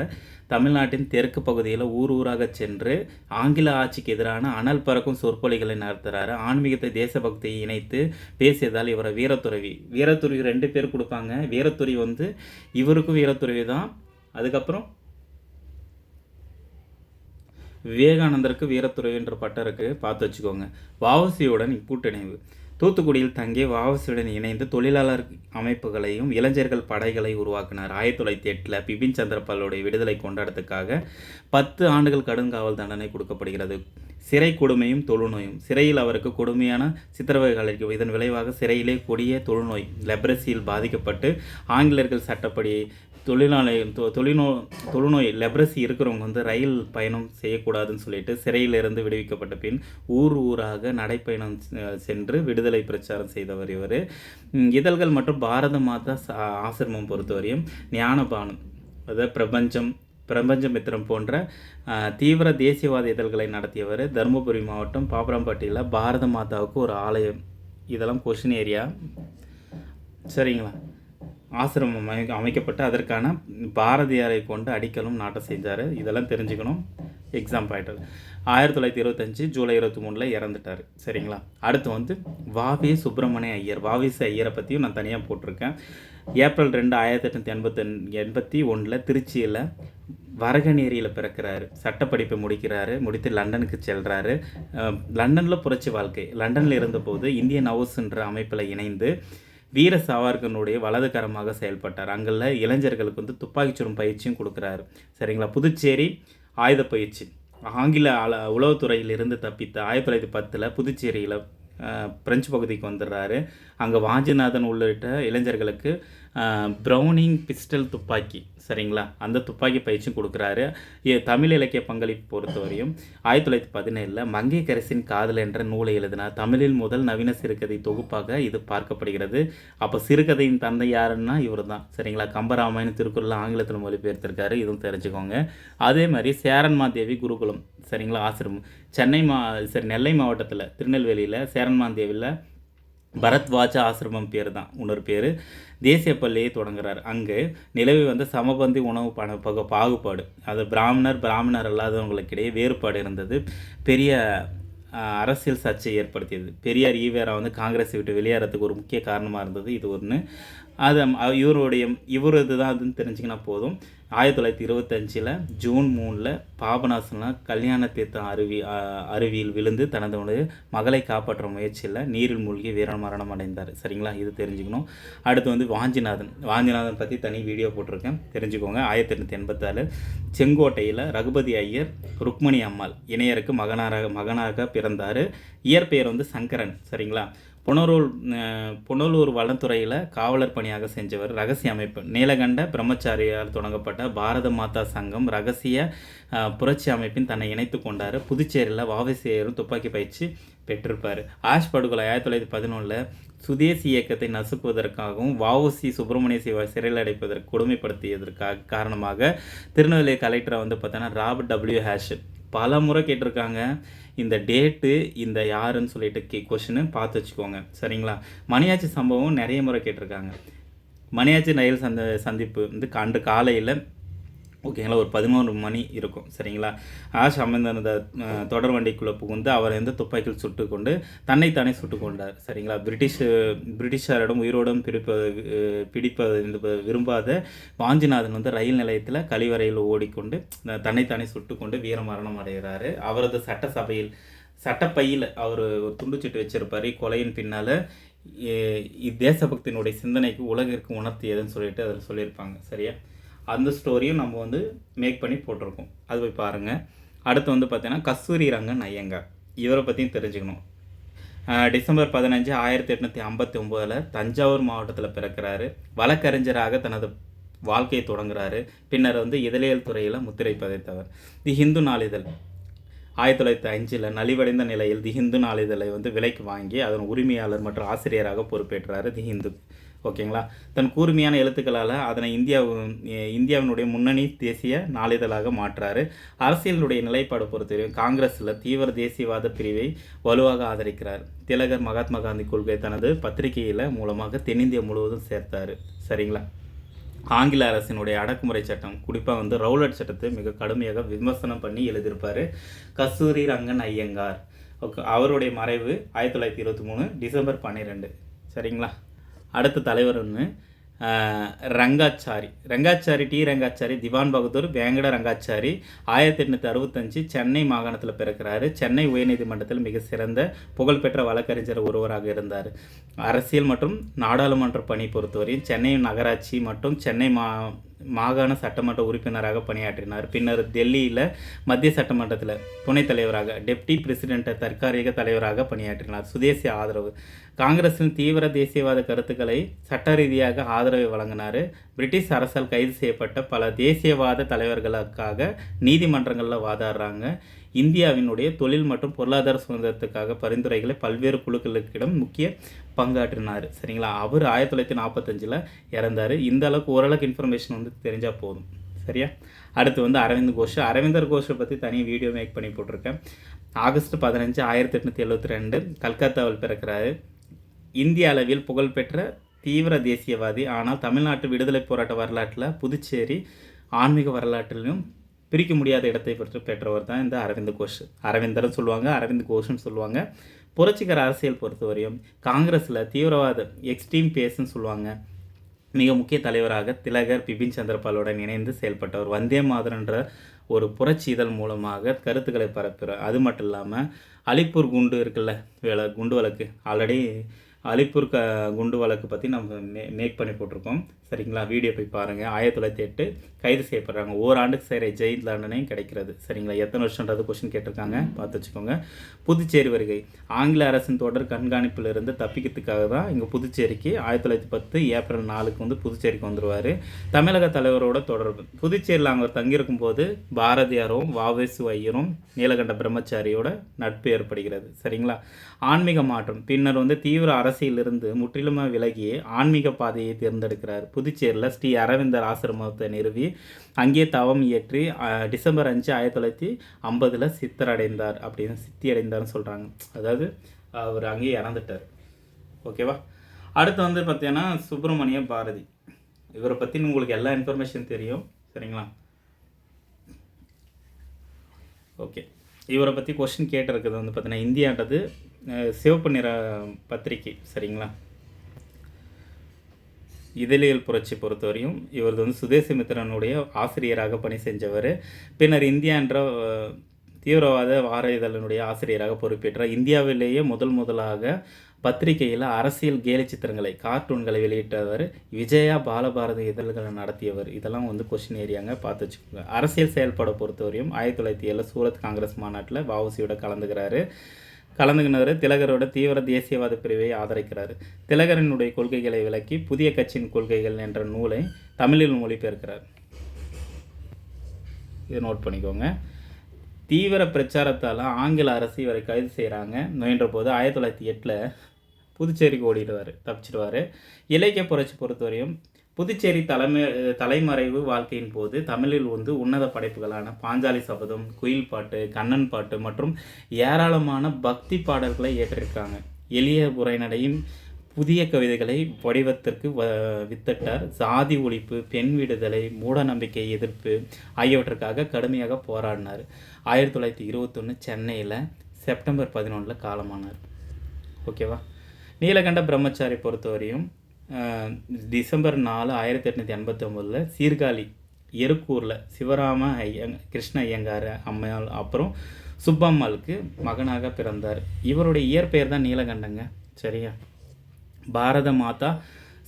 தமிழ்நாட்டின் தெற்கு பகுதியில் ஊராக சென்று ஆங்கில ஆட்சிக்கு எதிரான அனல் பறக்கும் சொற்பொழிகளை நடத்துகிறாரு. ஆன்மீகத்தை தேசபக்தியை இணைத்து பேசியதால் இவரை வீரத்துறவி 2 பேர் கொடுப்பாங்க. வீரத்துறவி வந்து இவருக்கும் வீரத்துறவி தான். அதுக்கப்புறம் விவேகானந்தருக்கு வீரத்துறவின்ற பட்டம் இருக்குது, பார்த்து வச்சுக்கோங்க. வ.உ.சியுடன் கூட்டிணைவு தூத்துக்குடியில் தங்கி வ.உ.சியுடன் இணைந்து தொழிலாளர் அமைப்புகளையும் இளைஞர்கள் படைகளை உருவாக்கினார். 1908 பிபின் சந்திரபாலுடைய விடுதலை கொண்டாடத்துக்காக 10 ஆண்டுகள் கடுங்காவல் தண்டனை கொடுக்கப்படுகிறது. சிறை கொடுமையும் தொழுநோயும் சிறையில் அவருக்கு கொடுமையான சித்திரவதைகள் அளிக்கும். இதன் விளைவாக சிறையிலே கொடிய தொழுநோய் லெப்ரசியில் பாதிக்கப்பட்டு ஆங்கிலேயர்கள் சட்டப்படி தொழுநோய் லெப்ரசி இருக்கிறவங்க வந்து ரயில் பயணம் செய்யக்கூடாதுன்னு சொல்லிட்டு சிறையிலிருந்து விடுவிக்கப்பட்ட பின் ஊராக நடைப்பயணம் சென்று விடுதலை பிரச்சாரம் செய்தவர் இவர். இதழ்கள் மற்றும் பாரத மாதா ஆசிரமம் பொறுத்தவரையும் ஞானபானு, அதாவது பிரபஞ்சமித்திரம் போன்ற தீவிர தேசியவாத இதழ்களை நடத்தியவர். தருமபுரி மாவட்டம் பாப்பரம்பட்டியில் பாரத மாதாவுக்கு ஒரு ஆலயம். இதெல்லாம் கொஷின் ஏரியா. சரிங்களா? ஆசிரமம் அமைக்கப்பட்டு அதற்கான பாரதியாரை கொண்டு அடிக்கலும் நாட்ட செஞ்சார். இதெல்லாம் தெரிஞ்சுக்கணும். Exam pointer. 1925 ஜூலை 23 இறந்துட்டார். சரிங்களா? அடுத்து வந்து வ.வே. சுப்பிரமணிய ஐயர். வ.வி.சி. ஐயரை பற்றியும் நான் தனியாக போட்டிருக்கேன். ஏப்ரல் 2, 1881 திருச்சியில் வரகநேரியில் பிறக்கிறாரு. சட்டப்படிப்பை முடித்து லண்டனுக்கு செல்கிறாரு. லண்டனில் புரட்சி வாழ்க்கை. லண்டனில் இருந்தபோது இந்தியன் ஹவுஸ்ன்ற அமைப்பில் இணைந்து வீர சாவர்கனுடைய வலதுகரமாக செயல்பட்டார். அங்குள்ள இளைஞர்களுக்கு வந்து துப்பாக்கிச்சுடும் பயிற்சியும் கொடுக்குறாரு. சரிங்களா? புதுச்சேரி ஆயுத பயிற்சி. ஆங்கில உளவுத்துறையிலிருந்து தப்பித்த 1910 புதுச்சேரியில் பிரெஞ்சு பகுதிக்கு வந்துடுறாரு. அங்கே வாஞ்சிநாதன் உள்ளிட்ட இளைஞர்களுக்கு ப்ரௌனிங் பிஸ்டல் துப்பாக்கி, சரிங்களா, அந்த துப்பாக்கி பயிற்சியும் கொடுக்குறாரு. தமிழ் இலக்கிய பங்களிப்பு பொறுத்தவரையும் 1917 மங்கையர்க்கரசின் காதல் என்ற நூலை எழுதினார். தமிழில் முதல் நவீன சிறுகதை தொகுப்பாக இது பார்க்கப்படுகிறது. அப்போ சிறுகதையின் தந்தை யாருன்னா இவர் தான், சரிங்களா. கம்பராமாயணம் திருக்குறள் ஆங்கிலத்தில் மொழிபெயர்த்திருக்காரு, இதுவும் தெரிஞ்சுக்கோங்க. அதே மாதிரி சேரன்மாதேவி குருகுலம், சரிங்களா, ஆசிரமம் நெல்லை மாவட்டத்தில் திருநெல்வேலியில் சேரன்மாதேவியில் பரத்வாஜ ஆசிரமம் பேர் தான் இன்னொரு பேர். தேசிய பள்ளியை தொடங்குறார். அங்கு நிலவி வந்து சமபந்தி உணவு பாகுபாடு, அது பிராமணர் அல்லாதவங்களுக்கிடையே வேறுபாடு இருந்தது. பெரிய அரசியல் சர்ச்சை ஏற்படுத்தியது. பெரியார் ஈவேரா வந்து காங்கிரஸை விட்டு வெளியேறதுக்கு ஒரு முக்கிய காரணமாக இருந்தது இது ஒன்று. அது இவரது தான் அதுன்னு தெரிஞ்சிங்கன்னா போதும். 1925 ஜூன் 3 பாபநாசனில் கல்யாண தீர்த்தம் அருவியில் விழுந்து தனது மகளை காப்பாற்ற முயற்சியில் நீரில் மூழ்கி மரணம் அடைந்தார், சரிங்களா. இது தெரிஞ்சுக்கணும். அடுத்து வந்து வாஞ்சிநாதன் பற்றி தனி வீடியோ போட்டிருக்கேன், தெரிஞ்சுக்கோங்க. 1886 செங்கோட்டையில் ரகுபதி ஐயர் ருக்மணி அம்மாள் இணையருக்கு மகனாக பிறந்தார். இயற்பெயர் வந்து சங்கரன், சரிங்களா. புனலூர் வனத்துறையில் காவலர் பணியாக செஞ்சவர். ரகசிய அமைப்பு நீலகண்ட பிரம்மச்சாரியால் தொடங்கப்பட்ட பாரத மாதா சங்கம் ரகசிய புரட்சி அமைப்பின் தன்னை இணைத்து கொண்டார். புதுச்சேரியில் வாவசியரும் துப்பாக்கி பயிற்சி பெற்றிருப்பார். ஆஷ் படுகொலை 1911 சுதேசி இயக்கத்தை நசுக்குவதற்காகவும் வஉசி சுப்பிரமணிய சிவா சிறையில் அடைப்பதற்கு கொடுமைப்படுத்தியதற்காக காரணமாக திருநெல்வேலி கலெக்டரை வந்து பார்த்தோன்னா ராபர்ட் டபிள்யூ ஹேஷ் பல முறை கேட்டிருக்காங்க. இந்த டேட்டு இந்த யாருன்னு சொல்லிட்டு கொஷினு பார்த்து வச்சுக்கோங்க, சரிங்களா. மணியாச்சி சம்பவம் நிறைய முறை கேட்டிருக்காங்க. மணியாச்சி ரயில் சந்திப்பு வந்து அன்று காலையில், ஓகேங்களா, ஒரு 11 மணி இருக்கும், சரிங்களா. ஆஷ் அமர்ந்திருந்த தொடர் வண்டிக்குள்ளே புகுந்து அவர் எந்த துப்பாக்கியில் சுட்டு கொண்டு தன்னைத்தானே சுட்டு கொண்டார், சரிங்களா. பிரிட்டிஷாரிடம் உயிரோடும் பிடிப்பது விரும்பாத வாஞ்சிநாதன் வந்து ரயில் நிலையத்தில் கழிவறையில் ஓடிக்கொண்டு தன்னைத்தானே சுட்டு கொண்டு வீரமரணம் அடைகிறாரு. அவரது சட்டப்பையில் அவர் ஒரு துண்டுச்சீட்டு வச்சிருப்பார். கொலையின் பின்னால் தேசபக்தியினுடைய சிந்தனைக்கு உலகிற்கு உணர்த்தியதுன்னு சொல்லிட்டு அதில் சொல்லியிருப்பாங்க, சரியா. அந்த ஸ்டோரியும் நம்ம வந்து மேக் பண்ணி போட்டிருக்கோம், அது போய் பாருங்கள். அடுத்து வந்து பார்த்தீங்கன்னா கஸ்தூரி ரங்கன் ஐயங்கார், இவரை பற்றியும் தெரிஞ்சுக்கணும். டிசம்பர் 15 1859 தஞ்சாவூர் மாவட்டத்தில் பிறக்கிறாரு. வழக்கறிஞராக தனது வாழ்க்கையை தொடங்குறாரு. பின்னர் வந்து இதழியல் துறையில் முத்திரை பதித்தவர். தி ஹிந்து நாளிதழ் 1905 நலிவடைந்த நிலையில் தி ஹிந்து நாளிதழை வந்து விலைக்கு வாங்கி அதன் உரிமையாளர் மற்றும் ஆசிரியராக பொறுப்பேற்றார் தி ஹிந்து, ஓகேங்களா. தன் கூர்மையான எழுத்துக்களால் அதனை இந்தியாவினுடைய முன்னணி தேசிய நாளிதழாக மாற்றாரு. அரசியலுடைய நிலைப்பாடு பொறுத்தவரையும் காங்கிரஸில் தீவிர தேசியவாத பிரிவை வலுவாக ஆதரிக்கிறார். திலகர் மகாத்மா காந்தி கொள்கை தனது பத்திரிகையில் மூலமாக தென்னிந்தியா முழுவதும் சேர்த்தார், சரிங்களா. ஆங்கில அரசினுடைய அடக்குமுறை சட்டம், குறிப்பாக வந்து ரவுலட் சட்டத்தை மிக கடுமையாக விமர்சனம் பண்ணி எழுதியிருப்பார் கஸ்தூரி ரங்கன் ஐயங்கார். ஓகே, அவருடைய மறைவு 1923 டிசம்பர் 12, சரிங்களா. அடுத்த தலைவர் ஒன்று ரங்காச்சாரி டி ரங்காச்சாரி திவான் பகதூர் வேங்கட ரங்காச்சாரி 1865 சென்னை மாகாணத்தில் பிறக்கிறாரு. சென்னை உயர்நீதிமன்றத்தில் மிக சிறந்த புகழ்பெற்ற வழக்கறிஞர் ஒருவராக இருந்தார். அரசியல் மற்றும் நாடாளுமன்ற பணி பொறுத்தவரையும் சென்னை நகராட்சி மற்றும் சென்னை மாகாண சட்டமன்ற உறுப்பினராக பணியாற்றினார். பின்னர் டெல்லியில் மத்திய சட்டமன்றத்தில் துணைத் தலைவராக டெப்டி பிரசிடென்ட் தற்காலிக தலைவராக பணியாற்றினார். சுதேசி ஆதரவு காங்கிரஸின் தீவிர தேசியவாத கருத்துக்களை சட்ட ரீதியாக ஆதரவை வழங்கினார். பிரிட்டிஷ் அரசால் கைது செய்யப்பட்ட பல தேசியவாத தலைவர்களுக்காக நீதிமன்றங்களில் வாதாடுறாங்க. இந்தியாவினுடைய தொழில் மற்றும் பொருளாதார சுதந்திரத்துக்காக பரிந்துரைகளை பல்வேறு குழுக்களுக்கிடம் முக்கிய பங்காற்றினார், சரிங்களா. அவர் 1945 இறந்தார். இந்த அளவுக்கு ஓரளவுக்கு இன்ஃபர்மேஷன் வந்து தெரிஞ்சால் போதும், சரியா. அடுத்து வந்து அரவிந்தர் கோஷை பற்றி தனி வீடியோ மேக் பண்ணி போட்டிருக்கேன். ஆகஸ்ட் 15 1872 கல்கத்தாவில் பிறக்கிறாரு. இந்திய அளவில் புகழ்பெற்ற தீவிர தேசியவாதி. ஆனால் தமிழ்நாட்டு விடுதலை போராட்ட வரலாற்றில் புதுச்சேரி ஆன்மீக வரலாற்றிலும் பிரிக்க முடியாத இடத்தை பெற்றவர் தான் இந்த அரவிந்த் கோஷ். அரவிந்தர்னு சொல்லுவாங்க, அரவிந்த் கோஷ்னு சொல்லுவாங்க. புரட்சிகர அரசியல் பொறுத்தவரையும் காங்கிரஸில் தீவிரவாத எக்ஸ்ட்ரீம் பேஸ்ன்னு சொல்லுவாங்க. மிக முக்கிய தலைவராக திலகர் பிபின் சந்திரபாலுடன் இணைந்து செயல்பட்டவர். வந்தே மாதரன்ற ஒரு புரட்சி இதழ் மூலமாக கருத்துக்களை பரப்புகிறார். அது மட்டும் இல்லாமல் அலிப்பூர் குண்டு இருக்குல்ல குண்டு வழக்கு ஆல்ரெடி அலிப்பூர் குண்டு வழக்கு பற்றி நம்ம மேக் பண்ணி போட்டிருக்கோம். சரிங்களா, வீடியோ போய் பாருங்கள். 1908 கைது செய்யப்படுறாங்க. ஓராண்டுக்கு செய்கிற ஜெயில் தண்டனையும் கிடைக்கிறது. சரிங்களா, எத்தனை வருஷன்றது கொஸ்டின் கேட்டிருக்காங்க, பார்த்து வச்சுக்கோங்க. புதுச்சேரி வருகை. ஆங்கில அரசின் தொடர் கண்காணிப்பில் இருந்து தப்பிக்கிறதுக்காக தான் இங்கே புதுச்சேரிக்கு 1910 ஏப்ரல் 4க்கு வந்து புதுச்சேரிக்கு வந்துடுவார். தமிழக தலைவரோட தொடர்பு. புதுச்சேரியில் அங்கே தங்கியிருக்கும் போது பாரதியாரும் வ.வே.சு. ஐயரும் நீலகண்ட பிரம்மச்சாரியோட நட்பு ஏற்படுகிறது. சரிங்களா, ஆன்மீக மாற்றம். பின்னர் வந்து தீவிர அரசியலிருந்து முற்றிலுமாக விலகி ஆன்மீக பாதையை தேர்ந்தெடுக்கிறார். புதுச்சேரியில் ஸ்ரீ அரவிந்தர் ஆசிரமத்தை நிறுவி அங்கே தவம் இயற்றி டிசம்பர் 5 1950 சித்தி அடைந்தார்னு சொல்கிறாங்க. அதாவது அவர் அங்கேயே இறந்துட்டார். ஓகேவா. அடுத்து வந்து பார்த்தீங்கன்னா சுப்பிரமணிய பாரதி. இவரை பற்றி உங்களுக்கு எல்லா இன்ஃபர்மேஷன் தெரியும். சரிங்களா, ஓகே. இவரை பற்றி கொஸ்டின் கேட்டிருக்குது வந்து பார்த்தீங்கன்னா இந்தியான்றது சிவப்பு நிற பத்திரிகை. சரிங்களா, இதழியல் புரட்சி பொறுத்தவரையும் இவர் வந்து சுதேசிமித்திரனுடைய ஆசிரியராக பணி செஞ்சவர். பின்னர் இந்தியா என்ற தீவிரவாத வார இதழினுடைய ஆசிரியராக பொறுப்பேற்றார். இந்தியாவிலேயே முதலாக பத்திரிகையில் அரசியல் கேலி சித்திரங்களை, கார்ட்டூன்களை வெளியிட்டவர். விஜயா பாலபாரதி இதழ்களை நடத்தியவர். இதெல்லாம் வந்து கொஸ்டின் ஏரியாங்க, பார்த்து வச்சுக்கோங்க. அரசியல் செயல்பாடை பொறுத்தவரையும் 1907 சூரத் காங்கிரஸ் மாநாட்டில் வ.உ.சி.யோட கலந்துகினார். திலகரோட தீவிர தேசியவாத பிரிவை ஆதரிக்கிறார். திலகரனுடைய கொள்கைகளை விளக்கி புதிய கட்சியின் கொள்கைகள் என்ற நூலை தமிழில் மொழிபெயர்க்கிறார். இதை நோட் பண்ணிக்கோங்க. தீவிர பிரச்சாரத்தால் ஆங்கில அரசு இவரை கைது செய்கிறாங்க. முயன்ற போது 1908 புதுச்சேரிக்கு தப்பிச்சிடுவார். இலக்கிய புரட்சி பொறுத்தவரையும் புதுச்சேரி தலைமறைவு வாழ்க்கையின் போது தமிழில் வந்து உன்னத படைப்புகளான பாஞ்சாலி சபதம், குயில் பாட்டு, கண்ணன் பாட்டு மற்றும் ஏராளமான பக்தி பாடல்களை ஏற்றிருக்காங்க. எளிய உரைநடையும் புதிய கவிதைகளை வடிவத்திற்கு வித்திட்டார். சாதி ஒழிப்பு, பெண் விடுதலை, மூட நம்பிக்கை எதிர்ப்பு ஆகியவற்றுக்காக கடுமையாக போராடினார். 1921 சென்னையில் செப்டம்பர் 11 காலமானார். ஓகேவா. நீலகண்ட பிரம்மச்சாரி பொறுத்தவரையும் டிசம்பர் 4 1889 சீர்காழி எருக்கூரில் சிவராம கிருஷ்ண ஐயங்கார் அம்மையால் அப்புறம் சுப்பம்மாளுக்கு மகனாக பிறந்தார். இவருடைய இயற்பெயர் தான் நீலகண்டங்க. சரியா. பாரத மாதா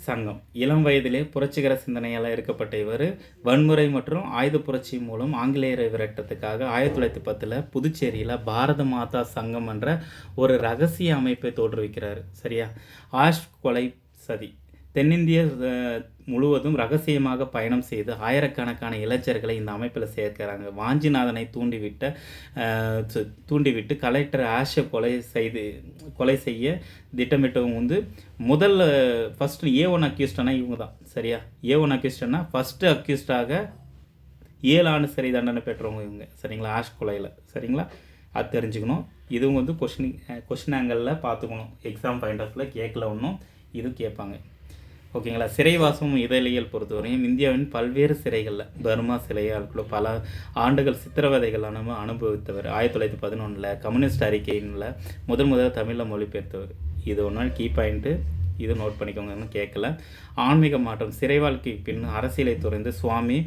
சங்கம். இளம் வயதிலே புரட்சிகர சிந்தனையால் இருக்கப்பட்ட இவர் வன்முறை மற்றும் ஆயுத புரட்சி மூலம் ஆங்கிலேயரை விரட்டத்துக்காக 1910 புதுச்சேரியில் பாரத மாதா சங்கம் என்ற ஒரு ரகசிய அமைப்பை தோற்றுவிக்கிறார். சரியா. ஆஷ் கொலை சதி. தென்னிந்திய முழுவதும் ரகசியமாக பயணம் செய்து ஆயிரக்கணக்கான இளைஞர்களை இந்த அமைப்பில் சேர்க்கிறாங்க. வாஞ்சிநாதனை தூண்டிவிட்டு கலெக்டர் ஆஷை கொலை செய்ய திட்டமிட்டவங்க வந்து ஃபஸ்ட்டு A1 அக்யூஸ்டானா இவங்க தான். சரியா. A1 அக்யூஸ்டானா ஃபஸ்ட்டு அக்யூஸ்டாக 7 ஆண்டு சிறை தண்டனை பெற்றவங்க இவங்க. சரிங்களா, ஆஷ் கொலையில். சரிங்களா, அது தெரிஞ்சுக்கணும். இதுவும் வந்து கொஷின் ஆங்கிளில் பார்த்துக்கணும். எக்ஸாம் பாயிண்ட் ஆஃப்ல கேட்கல ஒன்றும், இது கேட்பாங்க. ஓகேங்களா. சிறைவாசம் இதழியல் பொறுத்தவரையும் இந்தியாவின் பல்வேறு சிறைகளில் பர்மா சிறையால் பல ஆண்டுகள் சித்திரவதைகள் அனுபவித்தவர். 1911 கம்யூனிஸ்ட் அறிக்கையில் முதல் தமிழில் மொழிபெயர்த்தவர். இது ஒன்று கீ பாயிண்ட்டு, இது நோட் பண்ணிக்கோங்கன்னு கேட்கல. ஆன்மீக மாற்றம். சிறை வாழ்க்கை பின் அரசியலை துறந்து சுவாமி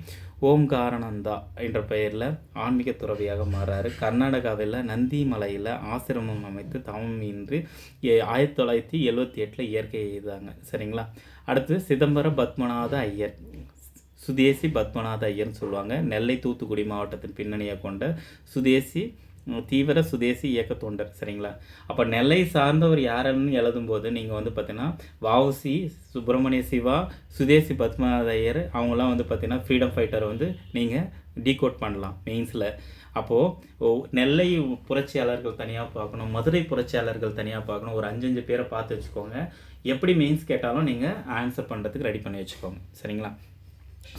ஓம்காரானந்தா என்ற பெயரில் ஆன்மீக துறவியாக மாறாரு. கர்நாடகாவில் நந்தி மலையில் ஆசிரமம் அமைத்து தவமின்றி 1978 இயற்கை எய்தாங்க. சரிங்களா. அடுத்து சிதம்பர பத்மநாத ஐயர், சுதேசி பத்மநாத ஐயர்னு சொல்லுவாங்க. நெல்லை தூத்துக்குடி மாவட்டத்தின் பின்னணியை கொண்ட தீவிர சுதேசி இயக்க தொண்டர். சரிங்களா. அப்போ நெல்லை சார்ந்தவர் யாருன்னு எழுதும்போது நீங்கள் வந்து பார்த்தீங்கன்னா வ.உ.சி., சுப்பிரமணிய சிவா, சுதேசி பத்மநாத ஐயர் அவங்களாம் வந்து பார்த்தீங்கன்னா ஃப்ரீடம் ஃபைட்டரை வந்து நீங்கள் டீகோட் பண்ணலாம் மெயின்ஸில். அப்போது நெல்லை புரட்சியாளர்கள் தனியாக பார்க்கணும், மதுரை புரட்சியாளர்கள் தனியாக பார்க்கணும். ஒரு 5 பேரை பார்த்து வச்சுக்கோங்க. எப்படி மெயின்ஸ் கேட்டாலும் நீங்கள் ஆன்சர் பண்ணுறதுக்கு ரெடி பண்ணி வச்சுக்கோங்க. சரிங்களா.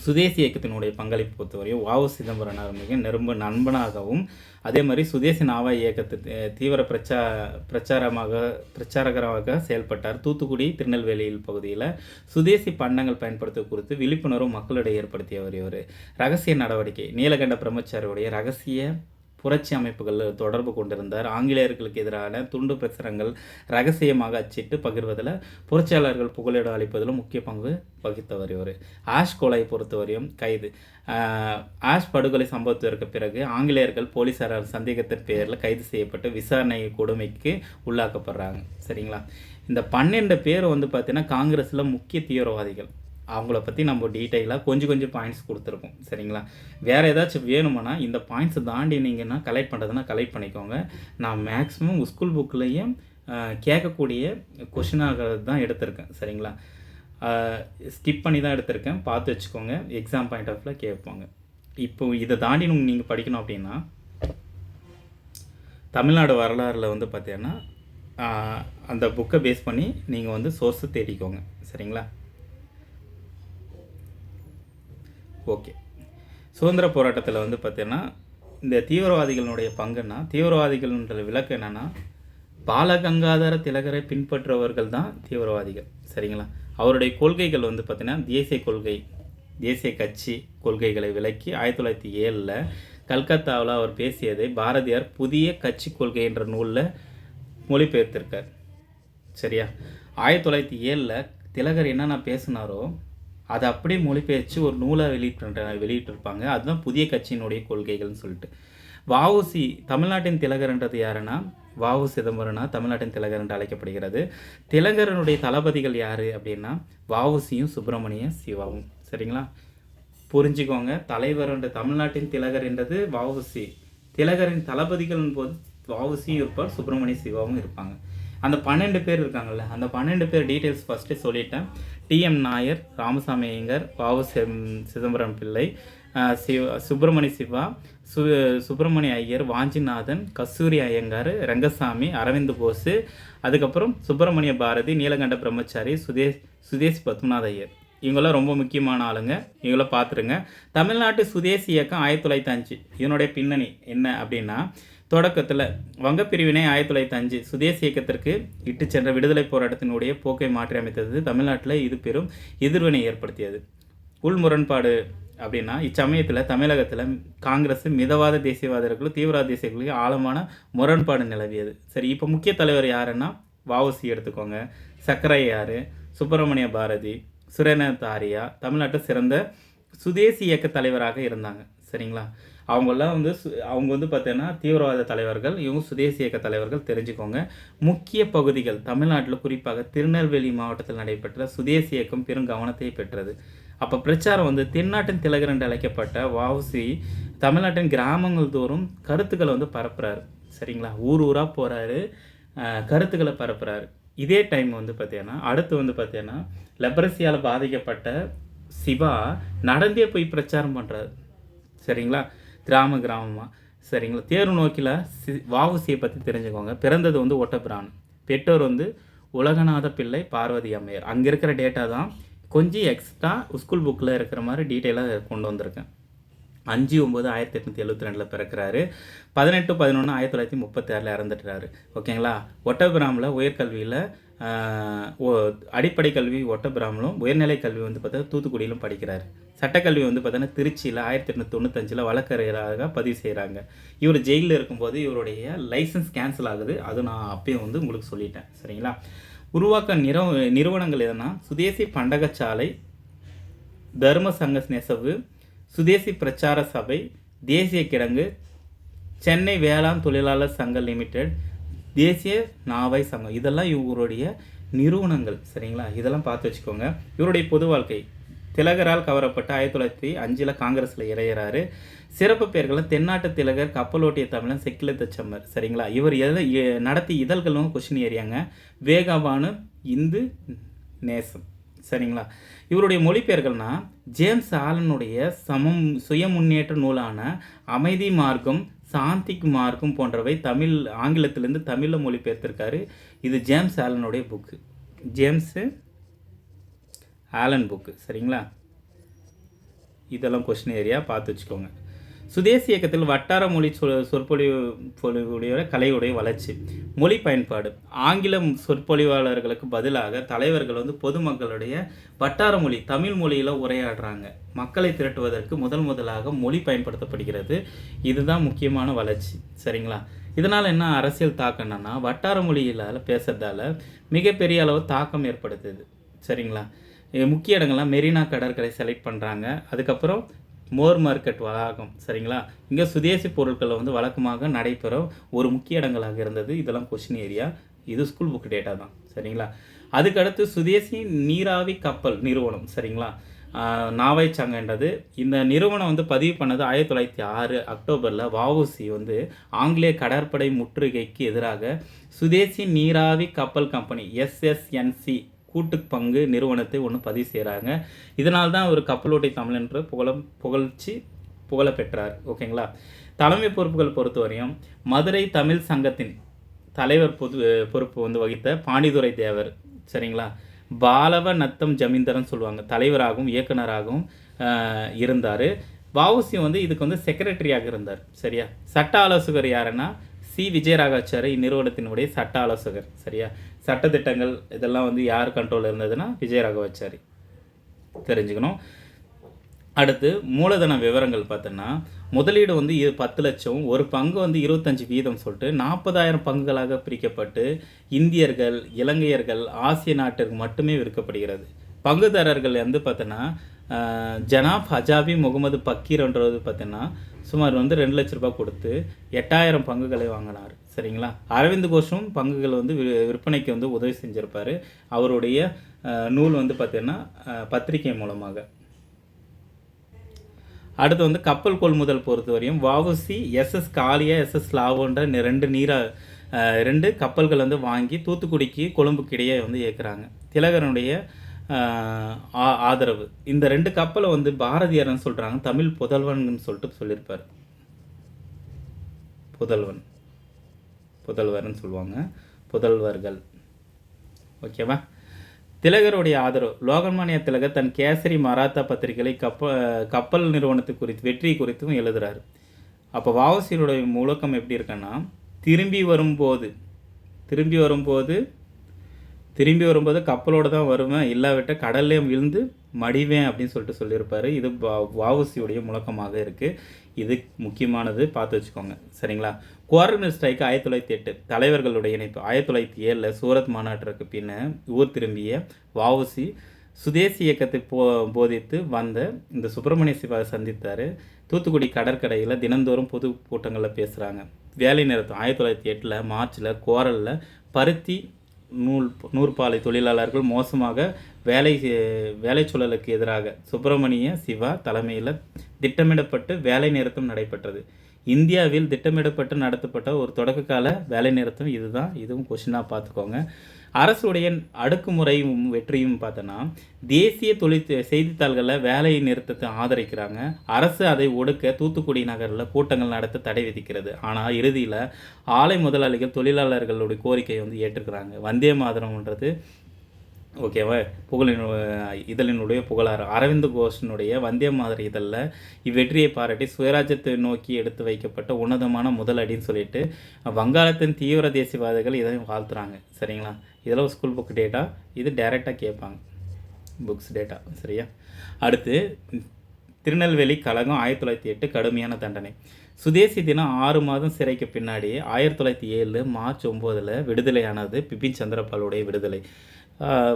சுதேசி இயக்கத்தினுடைய பங்களிப்பு பொறுத்தவரையும் வ.உ. சிதம்பரனார் மிக நண்பனாகவும் அதே மாதிரி சுதேசி நாவா இயக்கத்து தீவிர பிரச்சாரகராக செயல்பட்டார். தூத்துக்குடி, திருநெல்வேலியில் பகுதியில் சுதேசி பண்டங்கள் பயன்படுத்துவது குறித்து விழிப்புணர்வு மக்களிடையே ஏற்படுத்தியவர் இவர். ரகசிய நடவடிக்கை. நீலகண்ட பிரம்மச்சாரியுடைய ரகசிய புரட்சி அமைப்புகளில் தொடர்பு கொண்டிருந்தார். ஆங்கிலேயர்களுக்கு எதிரான துண்டு பிரசுரங்கள் ரகசியமாக அச்சிட்டு பகிர்வதில் புரட்சியாளர்கள் புகலிடம் அளிப்பதிலும் முக்கிய பங்கு வகித்தவர் இவர். ஆஷ் கொலை பொறுத்தவரையும் கைது. ஆஷ் படுகொலை சம்பவத்திற்கு பிறகு ஆங்கிலேயர்கள் போலீசாரால் சந்தேகத்தின் பேரில் கைது செய்யப்பட்டு விசாரணை கொடுமைக்கு உள்ளாக்கப்படுறாங்க. சரிங்களா. இந்த 12 பேர் வந்து பார்த்தீங்கன்னா காங்கிரஸில் முக்கிய தீவிரவாதிகள். அவங்கள பற்றி நம்ம டீட்டெயிலாக கொஞ்சம் பாயிண்ட்ஸ் கொடுத்துருக்கோம். சரிங்களா? வேறு ஏதாச்சும் வேணுமானா இந்த பாயிண்ட்ஸை தாண்டி நீங்கன்னா கலெக்ட் பண்ணுறதுனா கலெக்ட் பண்ணிக்கோங்க. நான் மேக்ஸிமம் ஸ்கூல் புக்லேயும் கேட்கக்கூடிய கொஷினாக தான் எடுத்திருக்கேன். சரிங்களா? ஸ்கிப் பண்ணி தான் எடுத்திருக்கேன். பார்த்து வச்சுக்கோங்க. எக்ஸாம் பாயிண்ட் ஆஃப் வியூவில் கேட்பாங்க. இப்போ இதை தாண்டி நீங்கள் படிக்கணும் அப்படின்னா தமிழ்நாடு வரலாறில் வந்து பார்த்தீங்கன்னா அந்த புக்கை பேஸ் பண்ணி நீங்கள் வந்து சோர்ஸை தேடிக்கோங்க. சரிங்களா? ஓகே. சுதந்திர போராட்டத்தில் வந்து பார்த்தீங்கன்னா இந்த தீவிரவாதிகளுடைய பங்குன்னா தீவிரவாதிகளுன்ற விளக்கு என்னென்னா பாலகங்காதர திலகரை பின்பற்றுபவர்கள் தான் தீவிரவாதிகள். சரிங்களா? அவருடைய கொள்கைகள் வந்து பார்த்தீங்கன்னா தேசிய கொள்கை, தேசிய கட்சி கொள்கைகளை விளக்கி 1907 கல்கத்தாவில் அவர் பேசியதை பாரதியார் புதிய கட்சி கொள்கை என்ற நூலில் மொழிபெயர்த்திருக்கார். சரியா? 1907 திலகர் என்னென்ன பேசினாரோ அதை அப்படியே மொழிபெயர்த்து ஒரு நூலை வெளியிட்டிருப்பாங்க. அதுதான் புதிய கட்சியினுடைய கொள்கைகள்னு சொல்லிட்டு. வஉசி தமிழ்நாட்டின் திலகர்ன்றது யாருன்னா வஉ சிதம்பரம்னா தமிழ்நாட்டின் திலகர் என்று அழைக்கப்படுகிறது. திலகரனுடைய தளபதிகள் யார் அப்படின்னா வஉசியும் சுப்பிரமணிய சிவாவும். சரிங்களா? புரிஞ்சுக்கோங்க. தலைவர் என்ற தமிழ்நாட்டின் திலகர் என்றது வஉசி, திலகரின் தளபதிகள் போது வஉசியும் இருப்பார், சுப்பிரமணிய சிவாவும் இருப்பாங்க. அந்த 12 பேர் இருக்காங்கல்ல, அந்த 12 பேர் டீட்டெயில்ஸ் ஃபஸ்ட்டு சொல்லிட்டேன். டிஎம் நாயர், ராமசாமி ஐயங்கார், வஉ சிதம்பரம் பிள்ளை, சுப்பிரமணிய சிவா, சுப்பிரமணிய ஐயர், வாஞ்சிநாதன், கஸ்தூரி ஐயங்கார், ரங்கசாமி, அரவிந்த் போஸ், அதுக்கப்புறம் சுப்பிரமணிய பாரதி, நீலகண்ட பிரம்மச்சாரி, சுதேசி பத்மநாத ஐயர். இவங்களாம் ரொம்ப முக்கியமான ஆளுங்க. இவங்கள பார்த்துருங்க. தமிழ்நாட்டு சுதேசி இயக்கம் 1905 இதனுடைய பின்னணி என்ன அப்படின்னா தொடக்கத்தில் வங்கப்பிரிவினை 1905 சுதேசி இயக்கத்திற்கு இட்டு சென்ற விடுதலை போராட்டத்தினுடைய போக்கை மாற்றி அமைத்தது. தமிழ்நாட்டில் இது பெரும் எதிர்வினை ஏற்படுத்தியது. உள் முரண்பாடு அப்படின்னா இச்சமயத்தில் தமிழகத்தில் காங்கிரஸ் மிதவாத தேசியவாதிகளுக்கும் தீவிரவாத தேசியர்களுக்கும் ஆழமான முரண்பாடு நிலவியது. சரி, இப்போ முக்கிய தலைவர் யாருன்னா வஉசி எடுத்துக்கோங்க. சக்கரையார், சுப்பிரமணிய பாரதி, சுரேந்திரநாத் ஆரியா தமிழ்நாட்டில் சிறந்த சுதேசி இயக்க தலைவராக இருந்தாங்க. சரிங்களா? அவங்களாம் அவங்க வந்து பார்த்தீங்கன்னா தீவிரவாத தலைவர்கள், இவங்க சுதேசி இயக்க தலைவர்கள். தெரிஞ்சுக்கோங்க. முக்கிய பகுதிகள் தமிழ்நாட்டில் குறிப்பாக திருநெல்வேலி மாவட்டத்தில் நடைபெற்ற சுதேசி இயக்கம் பெரும் கவனத்தை பெற்றது. அப்போ பிரச்சாரம் தென்னாட்டின் திலகர் என்று அழைக்கப்பட்ட வஉசி தமிழ்நாட்டின் கிராமங்கள் தோறும் கருத்துக்களை பரப்புறாரு. சரிங்களா? ஊராக போகிறாரு, கருத்துக்களை பரப்புறாரு. இதே டைம் பார்த்தீங்கன்னா அடுத்து பார்த்தீங்கன்னா லெப்ரசியால் பாதிக்கப்பட்ட சிவா நடந்தே போய் பிரச்சாரம் பண்ணுறாரு. சரிங்களா? கிராமமாக. சரிங்களா? தேர்வு நோக்கில் வஉசியை பற்றி தெரிஞ்சுக்கோங்க. பிறந்தது ஒட்டப்பிரான், பெற்றோர் உலகநாத பிள்ளை, பார்வதி அம்மையார். அங்கே இருக்கிற டேட்டா தான் கொஞ்சம் எக்ஸ்ட்ரா ஸ்கூல் புக்கில் இருக்கிற மாதிரி டீட்டெயிலாக கொண்டு வந்திருக்கேன். 5/9/1872 பிறக்கிறாரு. 18/11/1936 இறந்துட்டுறாரு. ஓகேங்களா? ஒட்டபிராமில் உயர்கல்வியில் அடிப்படை கல்வி ஒட்டபிராமிலும், உயர்நிலை கல்வி பார்த்தா தூத்துக்குடியிலும் படிக்கிறார். சட்டக்கல்வி பார்த்தீங்கன்னா திருச்சியில் 1895 வழக்கறிஞராக பதிவு செய்கிறாங்க. இவர் ஜெயிலில் இருக்கும்போது இவருடைய லைசன்ஸ் கேன்சல் ஆகுது. அது நான் அப்பயும் உங்களுக்கு சொல்லிட்டேன். சரிங்களா? உருவாக்க நிறுவனங்கள் எதுனா சுதேசி பண்டகச்சாலை, தர்ம சங்க நெசவு, சுதேசி பிரச்சார சபை, தேசிய கிடங்கு, சென்னை வேளாண் தொழிலாளர் சங்கம் லிமிடெட், தேசிய நாவாய் சங்கம், இதெல்லாம் இவருடைய நிறுவனங்கள். சரிங்களா? இதெல்லாம் பார்த்து வச்சுக்கோங்க. இவருடைய பொது வாழ்க்கை திலகரால் கவரப்பட்ட 1905 காங்கிரஸில் இறையிறாரு. சிறப்பு பெயர்களும் தென்னாட்டு திலகர், கப்பலோட்டிய தமிழன், செக்கிலத்த செம்மர். சரிங்களா? இவர் நடத்தி இதழ்களும் கொஷின் ஏரியாங்க. வேகபானு, இந்து நேசம். சரிங்களா? இவருடைய மொழிபெயர்கள்னா ஜேம்ஸ் ஆலனுடைய சுய முன்னேற்ற நூலான அமைதி மார்க்கம், சாந்திக் மார்க்கம் போன்றவை ஆங்கிலத்திலேருந்து தமிழில் மொழிபெயர்த்திருக்காரு. இது ஜேம்ஸ் ஆலனுடைய புக்கு, ஜேம்ஸு ஆலன் புக்கு. சரிங்களா? இதெல்லாம் கொஸ்டின் ஏரியா பார்த்து வச்சுக்கோங்க. சுதேசி இயக்கத்தில் வட்டார மொழி சொற்பொழிவுடைய கலையுடைய வளர்ச்சி, மொழி பயன்பாடு. ஆங்கில சொற்பொழிவாளர்களுக்கு பதிலாக தலைவர்கள் பொதுமக்களுடைய வட்டார மொழி தமிழ் மொழியில் உரையாடுறாங்க. மக்களை திரட்டுவதற்கு முதலாக மொழி பயன்படுத்தப்படுகிறது. இதுதான் முக்கியமான வளர்ச்சி. சரிங்களா? இதனால் என்ன அரசியல் தாக்கம்னா வட்டார மொழியில் பேசுறதால மிகப்பெரிய அளவு தாக்கம் ஏற்படுத்துது. சரிங்களா? முக்கிய இடங்கள்லாம் மெரினா கடற்கரை செலக்ட் பண்ணுறாங்க. அதுக்கப்புறம் மோர் மார்க்கெட் வளாகம். சரிங்களா? இங்கே சுதேசி பொருட்களை வழக்கமாக நடைபெற ஒரு முக்கிய இடங்களாக இருந்தது. இதெல்லாம் கொஸ்டின் ஏரியா. இது ஸ்கூல் புக் டேட்டா தான். சரிங்களா? அதுக்கடுத்து சுதேசி நீராவி கப்பல் நிறுவனம். சரிங்களா? நாவை சங்கன்றது இந்த நிறுவனம் வந்து பதிவு பண்ணது 1906 அக்டோபரில் வஉசி வந்து ஆங்கிலேய கடற்படை முற்றுகைக்கு எதிராக சுதேசி நீராவி கப்பல் கம்பெனி SSNC கூட்டு பங்கு நிறுவனத்தை ஒன்று பதிவு செய்கிறாங்க. இதனால் தான் ஒரு கப்பலோட்டை தமிழ் என்று புகழ பெற்றார். ஓகேங்களா? தலைமை பொறுப்புகள் பொறுத்தவரையும் மதுரை தமிழ் சங்கத்தின் தலைவர் பொறுப்பு வந்து வகித்த பாண்டிதுரை தேவர். சரிங்களா? பாலவ நத்தம் ஜமீன்தார்னு சொல்லுவாங்க. தலைவராகவும் இயக்குனராகவும் இருந்தார். வஉசி வந்து இதுக்கு வந்து செக்ரட்டரியாக இருந்தார். சரியா? சட்ட ஆலோசகர் யாருன்னா விஜயராகாச்சாரி இந்நிறுவனத்தினுடைய சட்ட ஆலோசகர். சரியா? சட்டத்திட்டங்கள் இதெல்லாம் வந்து யார் கண்ட்ரோலில் இருந்ததுன்னா விஜயராகவாச்சாரி. தெரிஞ்சுக்கணும். அடுத்து மூலதன விவரங்கள் பார்த்தோன்னா முதலீடு வந்து 10 லட்சம், ஒரு பங்கு வந்து 25% சொல்லிட்டு 40,000 பங்குகளாக பிரிக்கப்பட்டு இந்தியர்கள், இலங்கையர்கள், ஆசிய நாட்டிற்கு மட்டுமே விற்கப்படுகிறது. பங்குதாரர்கள் வந்து பார்த்தோன்னா ஜனாப் ஹஜாபி முகமது பக்கீர்ன்றது பார்த்தோன்னா சுமார் வந்து 2 லட்ச ரூபாய் கொடுத்து 8,000 பங்குகளை வாங்கினார். சரிங்களா? அரவிந்த் கோஷும் பங்குகள் வந்து விற்பனைக்கு வந்து உதவி செஞ்சுருப்பார். அவருடைய நூல் வந்து பார்த்தீங்கன்னா பத்திரிகை மூலமாக. அடுத்து வந்து கப்பல் கொள்முதல் பொறுத்தவரையும் வஉசி SS காளியா SS லாவோன்ற 2 கப்பல்கள் வந்து வாங்கி தூத்துக்குடிக்கு கொழும்புக்கு இடையே வந்து இயக்குறாங்க. திலகரனுடைய ஆதரவு. இந்த 2 கப்பலை வந்து பாரதியார்னு சொல்கிறாங்க. தமிழ் புதல்வன் சொல்லிட்டு சொல்லியிருப்பார். புதல்வர்னு சொல்லுவாங்க. புதல்வர்கள். ஓகேவா? திலகருடைய ஆதரவு. லோகமானிய திலகர் தன் கேசரி மராத்தா பத்திரிகைகளை கப்பல் நிறுவனத்து குறித்து வெற்றி குறித்தும் எழுதுகிறார். அப்போ வஉசியுடைய முழக்கம் எப்படி இருக்குன்னா திரும்பி வரும்போது கப்பலோடு தான் வருவேன், இல்லாவிட்ட கடல்லே விழுந்து மடிவேன் அப்படின்னு சொல்லியிருப்பார். இது வஉசியுடைய முழக்கமாக இருக்குது. இது முக்கியமானது, பார்த்து வச்சுக்கோங்க. சரிங்களா? குவாரல் ஸ்ட்ரைக் 1908 தலைவர்களுடைய இணைப்பு. 1907 சூரத் மாநாட்டிற்கு பின்ன ஊர் திரும்பிய வஉசி சுதேசி இயக்கத்தை போதித்து வந்த இந்த சுப்பிரமணிய சிவாவை சந்தித்தார். தூத்துக்குடி கடற்கரையில் தினந்தோறும் பொது கூட்டங்களில் பேசுகிறாங்க. வேலை நிறுத்தம் 1908 மார்ச்சில் குவாரலில் பருத்தி நூற்பாலை தொழிலாளர்கள் மோசமாக வேலை சூழலுக்கு எதிராக சுப்பிரமணிய சிவா தலைமையில் திட்டமிடப்பட்டு வேலை நிறுத்தம் நடைபெற்றது. இந்தியாவில் திட்டமிடப்பட்டு நடத்தப்பட்ட ஒரு தொடக்க கால வேலை நிறுத்தம் இதுதான். இதுவும் கொஸ்டினாக பார்த்துக்கோங்க. அரசுடைய அடக்குமுறையும் வெற்றியும் பார்த்தோன்னா தேசிய செய்தித்தாள்களில் வேலை நிறுத்தத்தை ஆதரிக்கிறாங்க. அரசு அதை ஒடுக்க தூத்துக்குடி நகரில் கூட்டங்கள் நடத்த தடை விதிக்கிறது. ஆனால் இறுதியில் ஆலை முதலாளிகள் தொழிலாளர்களுடைய கோரிக்கையை வந்து ஏற்றுக்கிறாங்க. வந்தே மாதரம்ன்றது ஓகேவா இதழினுடைய புகழார். அரவிந்த் கோஷனுடைய வந்தே மாதர இதழில் இவ்வெற்றியை பாராட்டி சுயராஜ்யத்தை நோக்கி எடுத்து வைக்கப்பட்ட உன்னதமான முதல் அடின்னு சொல்லிட்டு வங்காளத்தின் தீவிர தேசியவாதிகள் இதை வாழ்த்துறாங்க. சரிங்களா? இதெல்லாம் ஸ்கூல் புக் டேட்டா. இது டைரெக்டாக கேட்பாங்க, புக்ஸ் டேட்டா. சரியா? அடுத்து திருநெல்வேலி கழகம் 1908 கடுமையான தண்டனை. சுதேசி தினம் 6 மாதம் சிறைக்கு பின்னாடி 1907 மார்ச் 9 விடுதலையானது. பிபின் சந்திரபாலுடைய விடுதலை.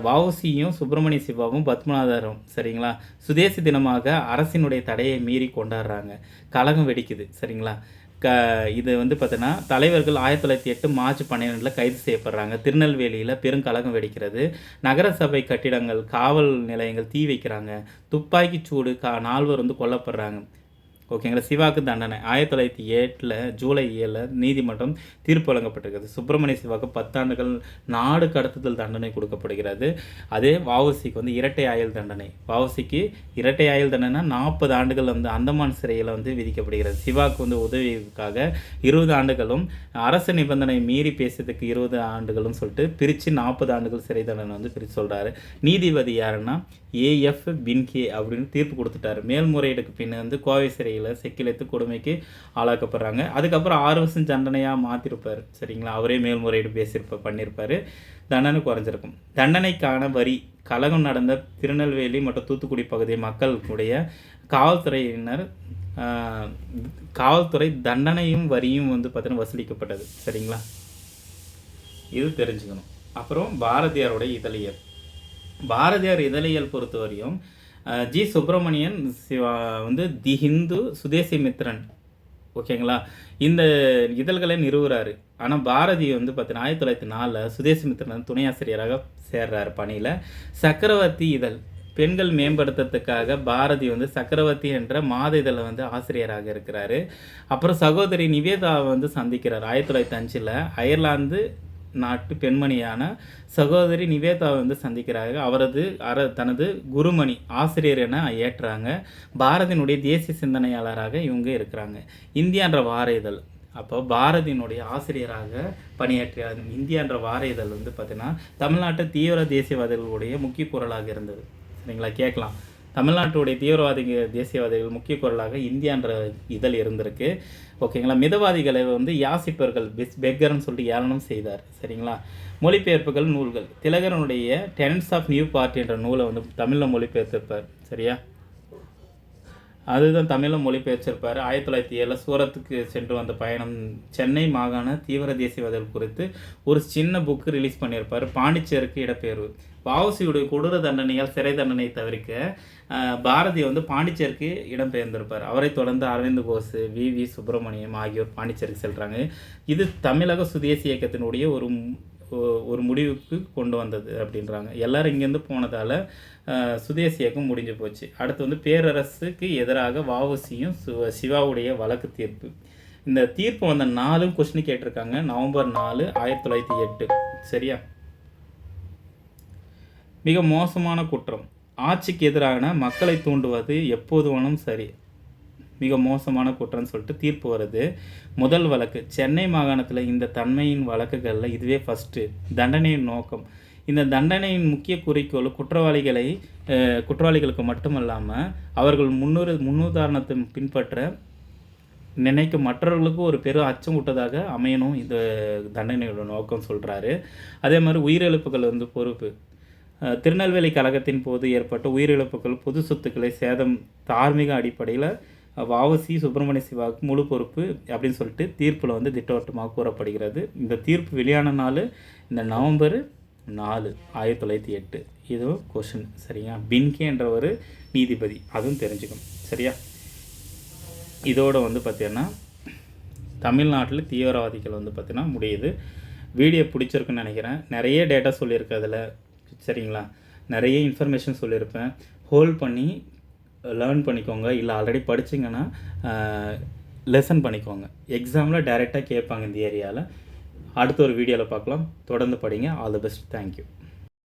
வஉசியும் சுப்பிரமணிய சிவாவும் பத்மநாதரும் சரிங்களா சுதேசி தினமாக அரசினுடைய தடையை மீறி கொண்டாடுறாங்க. கழகம் வெடிக்குது. சரிங்களா? இது வந்து பார்த்தீங்கன்னா தலைவர்கள் 1908 மார்ச் 12 கைது செய்யப்படுறாங்க. திருநெல்வேலியில் பெருங்கலகம் வெடிக்கிறது. நகரசபை கட்டிடங்கள், காவல் நிலையங்கள் தீ வைக்கிறாங்க. துப்பாக்கி சூடு 4 வந்து கொல்லப்படுறாங்க. ஓகேங்களா? சிவாவுக்கு தண்டனை 1908 ஜூலை 7 நீதிமன்றம் தீர்ப்பு வழங்கப்பட்டிருக்கிறது. சுப்பிரமணிய சிவாவுக்கு 10 ஆண்டுகள் நாடு கடத்துதல் தண்டனை கொடுக்கப்படுகிறது. அதே வஉசிக்கு வந்து இரட்டை ஆயுள் தண்டனை. வஉசிக்கு இரட்டை ஆயுள் தண்டனை 40 ஆண்டுகள் வந்து அந்தமான் சிறையில் வந்து விதிக்கப்படுகிறது. சிவாவுக்கு வந்து உதவிக்காக 20 ஆண்டுகளும் அரசு நிபந்தனை மீறி பேசியதுக்கு 20 ஆண்டுகளும் சொல்லிட்டு பிரித்து 40 ஆண்டுகள் சிறை தண்டனை வந்து பிரித்து சொல்கிறாரு. நீதிபதி யாருன்னா AF பின்கே அப்படின்னு தீர்ப்பு கொடுத்துட்டாரு. மேல்முறையீடுக்கு பின்ன வந்து கோவை சிறையில் செக்கிலைத்து கொடுமைக்கு ஆளாக்கப்படுறாங்க. அதுக்கப்புறம் 6 வருஷம் தண்டனையாக மாற்றிருப்பார். சரிங்களா? அவரே மேல்முறையீடு பண்ணியிருப்பார். தண்டனை குறைஞ்சிருக்கும். தண்டனைக்கான வரி கலகம் நடந்த திருநெல்வேலி மற்றும் தூத்துக்குடி பகுதி மக்களுடைய காவல்துறை தண்டனையும் வரியும் வந்து பார்த்தீங்கன்னா வசூலிக்கப்பட்டது. சரிங்களா? இது தெரிஞ்சுக்கணும். அப்புறம் பாரதியாருடைய இதழியல். பாரதியார் இதழியல் பொறுத்தவரையும் ஜி சுப்பிரமணியன் சிவா வந்து தி ஹிந்து, சுதேசி மித்ரன் ஓகேங்களா? இந்த இதழ்களை நிறுவுறாரு. ஆனா பாரதி வந்து பார்த்தீங்கன்னா, 1904ல சுதேசிமித்திரன் துணை ஆசிரியராக சேர்றாரு பணியில. சக்கரவர்த்தி இதழ் பெண்கள் மேம்படுத்துறதுக்காக பாரதி வந்து சக்கரவர்த்தி என்ற மாத இதழில் வந்து ஆசிரியராக இருக்கிறாரு. அப்புறம் சகோதரி நிவேதாவை வந்து சந்திக்கிறார் 1905ல். அயர்லாந்து நாட்டு பெண்மணியான சகோதரி நிவேதாவை வந்து சந்திக்கிறாங்க. அவரது தனது குருமணி ஆசிரியர் என ஏற்றாங்க. பாரதியினுடைய தேசிய சிந்தனையாளராக இவங்க இருக்கிறாங்க. இந்தியா என்ற வார இதழ் அப்போ பாரதியினுடைய ஆசிரியராக பணியாற்றிய இந்தியா என்ற வார இதழ் வந்து பார்த்திங்கன்னா தமிழ்நாட்டு தீவிர தேசியவாதிகளுடைய முக்கிய குரலாக இருந்தது. சரிங்களா? கேட்கலாம். தமிழ்நாட்டுடைய தேசியவாதிகள் முக்கிய குரலாக இந்தியா என்ற இதழ் இருந்திருக்கு. ஓகேங்களா? மிதவாதிகளை வந்து யாசிப்பர்கள் பெக்கர்னு சொல்லிட்டு ஏளனம் செய்தார். சரிங்களா? மொழிபெயர்ப்புகள் நூல்கள் திலகரனுடைய டெனன்ஸ் ஆஃப் நியூ பார்ட்டி என்ற நூலை வந்து தமிழில் மொழிபெயர்த்திருப்பார். சரியா? அதுதான் தமிழில் மொழிபெயர்ச்சிருப்பார். 1907 சூரத்துக்கு சென்று வந்த பயணம், சென்னை மாகாண தீவிர தேசியவாதிகள் குறித்து ஒரு சின்ன புக்கு ரிலீஸ் பண்ணியிருப்பார். பாண்டிச்சேரிக்கு இடப்பெயர்வு. வஉசியுடைய கொடூர தண்டனையால் சிறை தண்டனை தவிர்க்க பாரதி வந்து பாண்டிச்சேரிக்கு இடம்பெயர்ந்திருப்பார். அவரை தொடர்ந்து அரவிந்த் கோஷ், வி சுப்பிரமணியம் ஆகியோர் பாண்டிச்சேரிக்கு செல்கிறாங்க. இது தமிழக சுதேசி இயக்கத்தினுடைய ஒரு முடிவுக்கு கொண்டு வந்தது அப்படின்றாங்க. எல்லோரும் இங்கேருந்து போனதால் சுதேசி இயக்கம் முடிஞ்சு போச்சு. அடுத்து வந்து பேரரசுக்கு எதிராக வஉசியும் சிவாவுடைய வழக்கு தீர்ப்பு. இந்த தீர்ப்பு வந்த நாளும் கொஸ்டின் கேட்டிருக்காங்க. நவம்பர் 4, 1908. சரியா? மிக மோசமான குற்றம். ஆட்சிக்கு எதிரான மக்களை தூண்டுவது எப்போது வேணும் சரி, மிக மோசமான குற்றம்னு சொல்லிட்டு தீர்ப்பு வருது. முதல் வழக்கு சென்னை மாகாணத்தில். இந்த தன்மையின் வழக்குகளில் இதுவே ஃபஸ்ட்டு. தண்டனையின் நோக்கம். இந்த தண்டனையின் முக்கிய குறிக்கோள் குற்றவாளிகளுக்கு மட்டுமல்லாமல் அவர்கள் முன்னுதாரணத்தை பின்பற்ற நினைக்கும் மற்றவர்களுக்கும் ஒரு பெரும் அச்சம் விட்டதாக அமையணும் இந்த தண்டனையோட நோக்கம் சொல்கிறாரு. அதே மாதிரி உயிரிழப்புகள் வந்து பொறுப்பு. திருநெல்வேலி கழகத்தின் போது ஏற்பட்ட உயிரிழப்புகள், பொது சொத்துக்களை சேதம் தார்மீக அடிப்படையில் வஉசி சுப்பிரமணிய சிவாவுக்கு முழு பொறுப்பு அப்படின்னு சொல்லிட்டு தீர்ப்பில் வந்து திட்டவட்டமாக கூறப்படுகிறது. இந்த தீர்ப்பு வெளியான நாள் இந்த நவம்பர் 4, 1908. இதுவும் கொஷின். சரியா? பின்கே என்ற ஒரு நீதிபதி, அதுவும் தெரிஞ்சுக்கணும். சரியா? இதோடு வந்து பார்த்திங்கன்னா தமிழ்நாட்டில் தீவிரவாதிகள் வந்து பார்த்திங்கன்னா முடியுது. வீடியோ பிடிச்சிருக்குன்னு நினைக்கிறேன். நிறைய டேட்டா சொல்லியிருக்கேன் அதில். சரிங்களா? நிறைய இன்ஃபர்மேஷன் சொல்லியிருப்பேன். ஹோல்ட் பண்ணி லேர்ன் பண்ணிக்கோங்க. இல்லை ஆல்ரெடி படிச்சிங்கன்னா லெசன் பண்ணிக்கோங்க. எக்ஸாமில் டைரெக்டாக கேட்பாங்க இந்த ஏரியாவில். அடுத்த ஒரு வீடியோவில் பார்க்கலாம். தொடர்ந்து படிங்க. All the best. தேங்க்யூ.